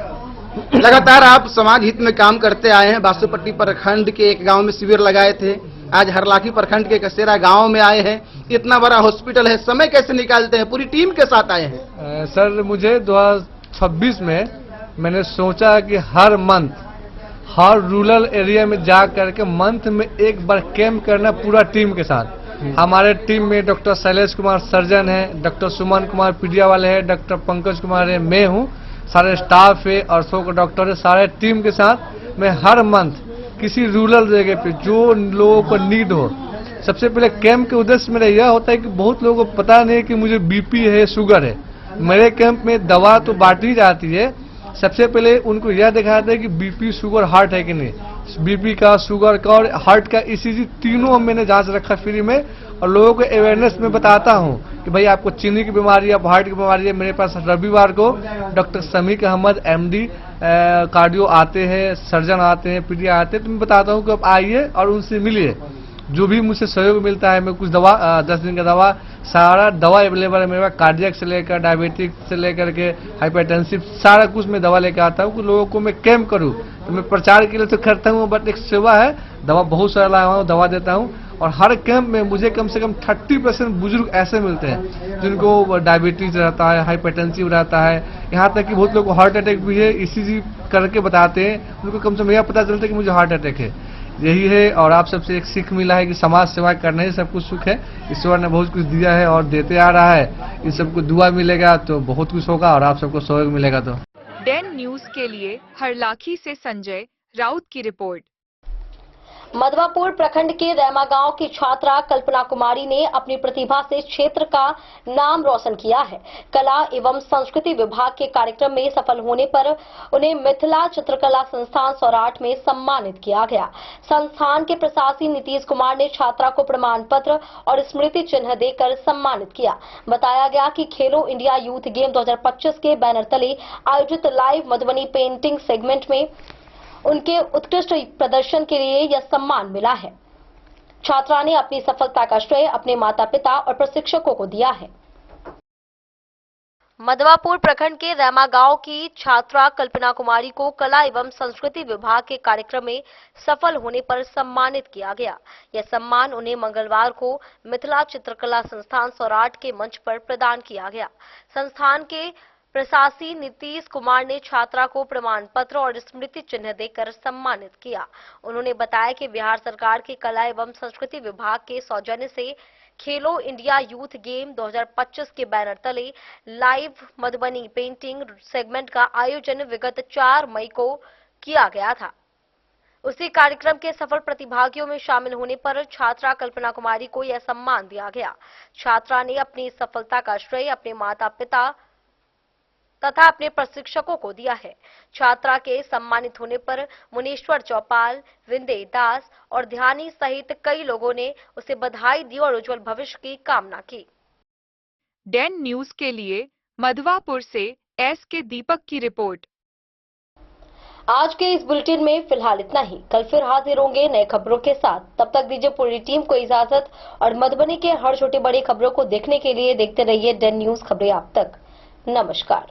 S17: लगातार आप समाज हित में काम करते आए हैं। बासुपट्टी प्रखंड के एक गांव में शिविर लगाए थे, आज हरलाखी प्रखंड के कसेरा गांव में आए हैं। इतना बड़ा हॉस्पिटल है, समय कैसे निकालते हैं? पूरी टीम के साथ आए हैं।
S16: सर, मुझे 2026 में मैंने सोचा कि हर मंथ हर रूरल एरिया में जा करके मंथ में एक बार कैंप करना पूरा टीम के साथ। हमारे टीम में डॉक्टर शैलेश कुमार सर्जन है, डॉक्टर सुमन कुमार पीडिया वाले है, डॉक्टर पंकज कुमार है, मैं हूँ, सारे स्टाफ है और 100 डॉक्टर है। सारे टीम के साथ मैं हर मंथ किसी रूरल जगह पे जो लोगों को नीड हो सबसे पहले कैंप के उद्देश्य मेरा यह होता है कि बहुत लोगों को पता नहीं कि मुझे बीपी है, शुगर है। मेरे कैंप में दवा तो बांटी जाती है, सबसे पहले उनको यह दिखाते हैं कि बीपी, शुगर, हार्ट है कि नहीं। बीपी का, शुगर का और हार्ट का ईसीजी तीनों मैंने जांच रखा फ्री में, और लोगों को अवेयरनेस में बताता हूं कि भाई आपको चीनी की बीमारी है, हार्ट की बीमारी है। मेरे पास रविवार को doctor Samik Ahmad MD cardio आते हैं, सर्जन आते हैं, पीडिया आते हैं, तो मैं बताता हूं कि आप आइए और उनसे मिलिए। जो भी मुझसे सहयोग मिलता है, मैं कुछ दवा 10 दिन का दवा, सारा दवा अवेलेबल है मेरे पास, कार्डियक से लेकर डायबिटिक से लेकर के हाइपरटेंसिव, सारा कुछ मैं दवा लेकर आता हूँ कि लोगों को मैं कैम्प करूँ। तो मैं प्रचार के लिए तो करता हूँ, बट एक सेवा है, दवा बहुत सारा लाया हूँ, दवा देता हूँ। और हर कैंप में मुझे कम से कम 30% बुजुर्ग ऐसे मिलते हैं जिनको डायबिटीज रहता है, हाइपरटेंसिव रहता है, यहाँ तक कि बहुत लोग को हार्ट अटैक भी है। ECG करके बताते हैं, उनको कम से कम यह पता चलता है कि मुझे हार्ट अटैक है। यही है, और आप सबसे एक सीख मिला है कि समाज सेवा करने ही सब कुछ सुख है। ईश्वर ने बहुत कुछ दिया है और देते आ रहा है, इन सबको दुआ मिलेगा तो बहुत कुछ होगा, और आप सबको सहयोग मिलेगा। तो
S4: डेन न्यूज के लिए हरलाखी से संजय राउत की रिपोर्ट।
S1: मधवापुर प्रखंड के रैमा गांव की छात्रा कल्पना कुमारी ने अपनी प्रतिभा से क्षेत्र का नाम रोशन किया है। कला एवं संस्कृति विभाग के कार्यक्रम में सफल होने पर उन्हें मिथिला चित्रकला संस्थान सौराठ में सम्मानित किया गया। संस्थान के प्रशासी नीतीश कुमार ने छात्रा को प्रमाण पत्र और स्मृति चिन्ह देकर सम्मानित किया। बताया गया कि खेलो इंडिया यूथ गेम 2025 के बैनर तले आयोजित लाइव मधुबनी पेंटिंग सेगमेंट में उनके उत्कृष्ट प्रदर्शन के लिए यह सम्मान मिला है। छात्रा ने अपनी सफलता का श्रेय अपने माता पिता और प्रशिक्षकों को दिया है। मधवापुर प्रखंड के रैमा गांव की छात्रा कल्पना कुमारी को कला एवं संस्कृति विभाग के कार्यक्रम में सफल होने पर सम्मानित किया गया। यह सम्मान उन्हें मंगलवार को मिथिला चित्रकला संस्थान सौराठ के मंच पर प्रदान किया गया। संस्थान के प्रशासी नीतीश कुमार ने छात्रा को प्रमाण पत्र और स्मृति चिन्ह देकर सम्मानित किया। उन्होंने बताया कि बिहार सरकार के कला एवं संस्कृति विभाग के सौजन्य से खेलो इंडिया यूथ गेम 2025 के बैनर तले लाइव मधुबनी पेंटिंग सेगमेंट का आयोजन विगत 4 मई को किया गया था। उसी कार्यक्रम के सफल प्रतिभागियों में शामिल होने पर छात्रा कल्पना कुमारी को यह सम्मान दिया गया। छात्रा ने अपनी सफलता का श्रेय अपने माता पिता तथा अपने प्रशिक्षकों को दिया है। छात्रा के सम्मानित होने पर मुनीश्वर चौपाल, विंदे दास और ध्यानी सहित कई लोगों ने उसे बधाई दी और उज्जवल भविष्य की कामना की।
S4: डेन न्यूज के लिए मधवापुर से SK दीपक की रिपोर्ट।
S1: आज के इस बुलेटिन में फिलहाल इतना ही। कल फिर हाजिर होंगे नए खबरों के साथ। तब तक दीजिए पूरी टीम को इजाजत और मधुबनी के हर छोटी बड़ी खबरों को देखने के लिए देखते रहिए डेन न्यूज खबरें आप तक। नमस्कार।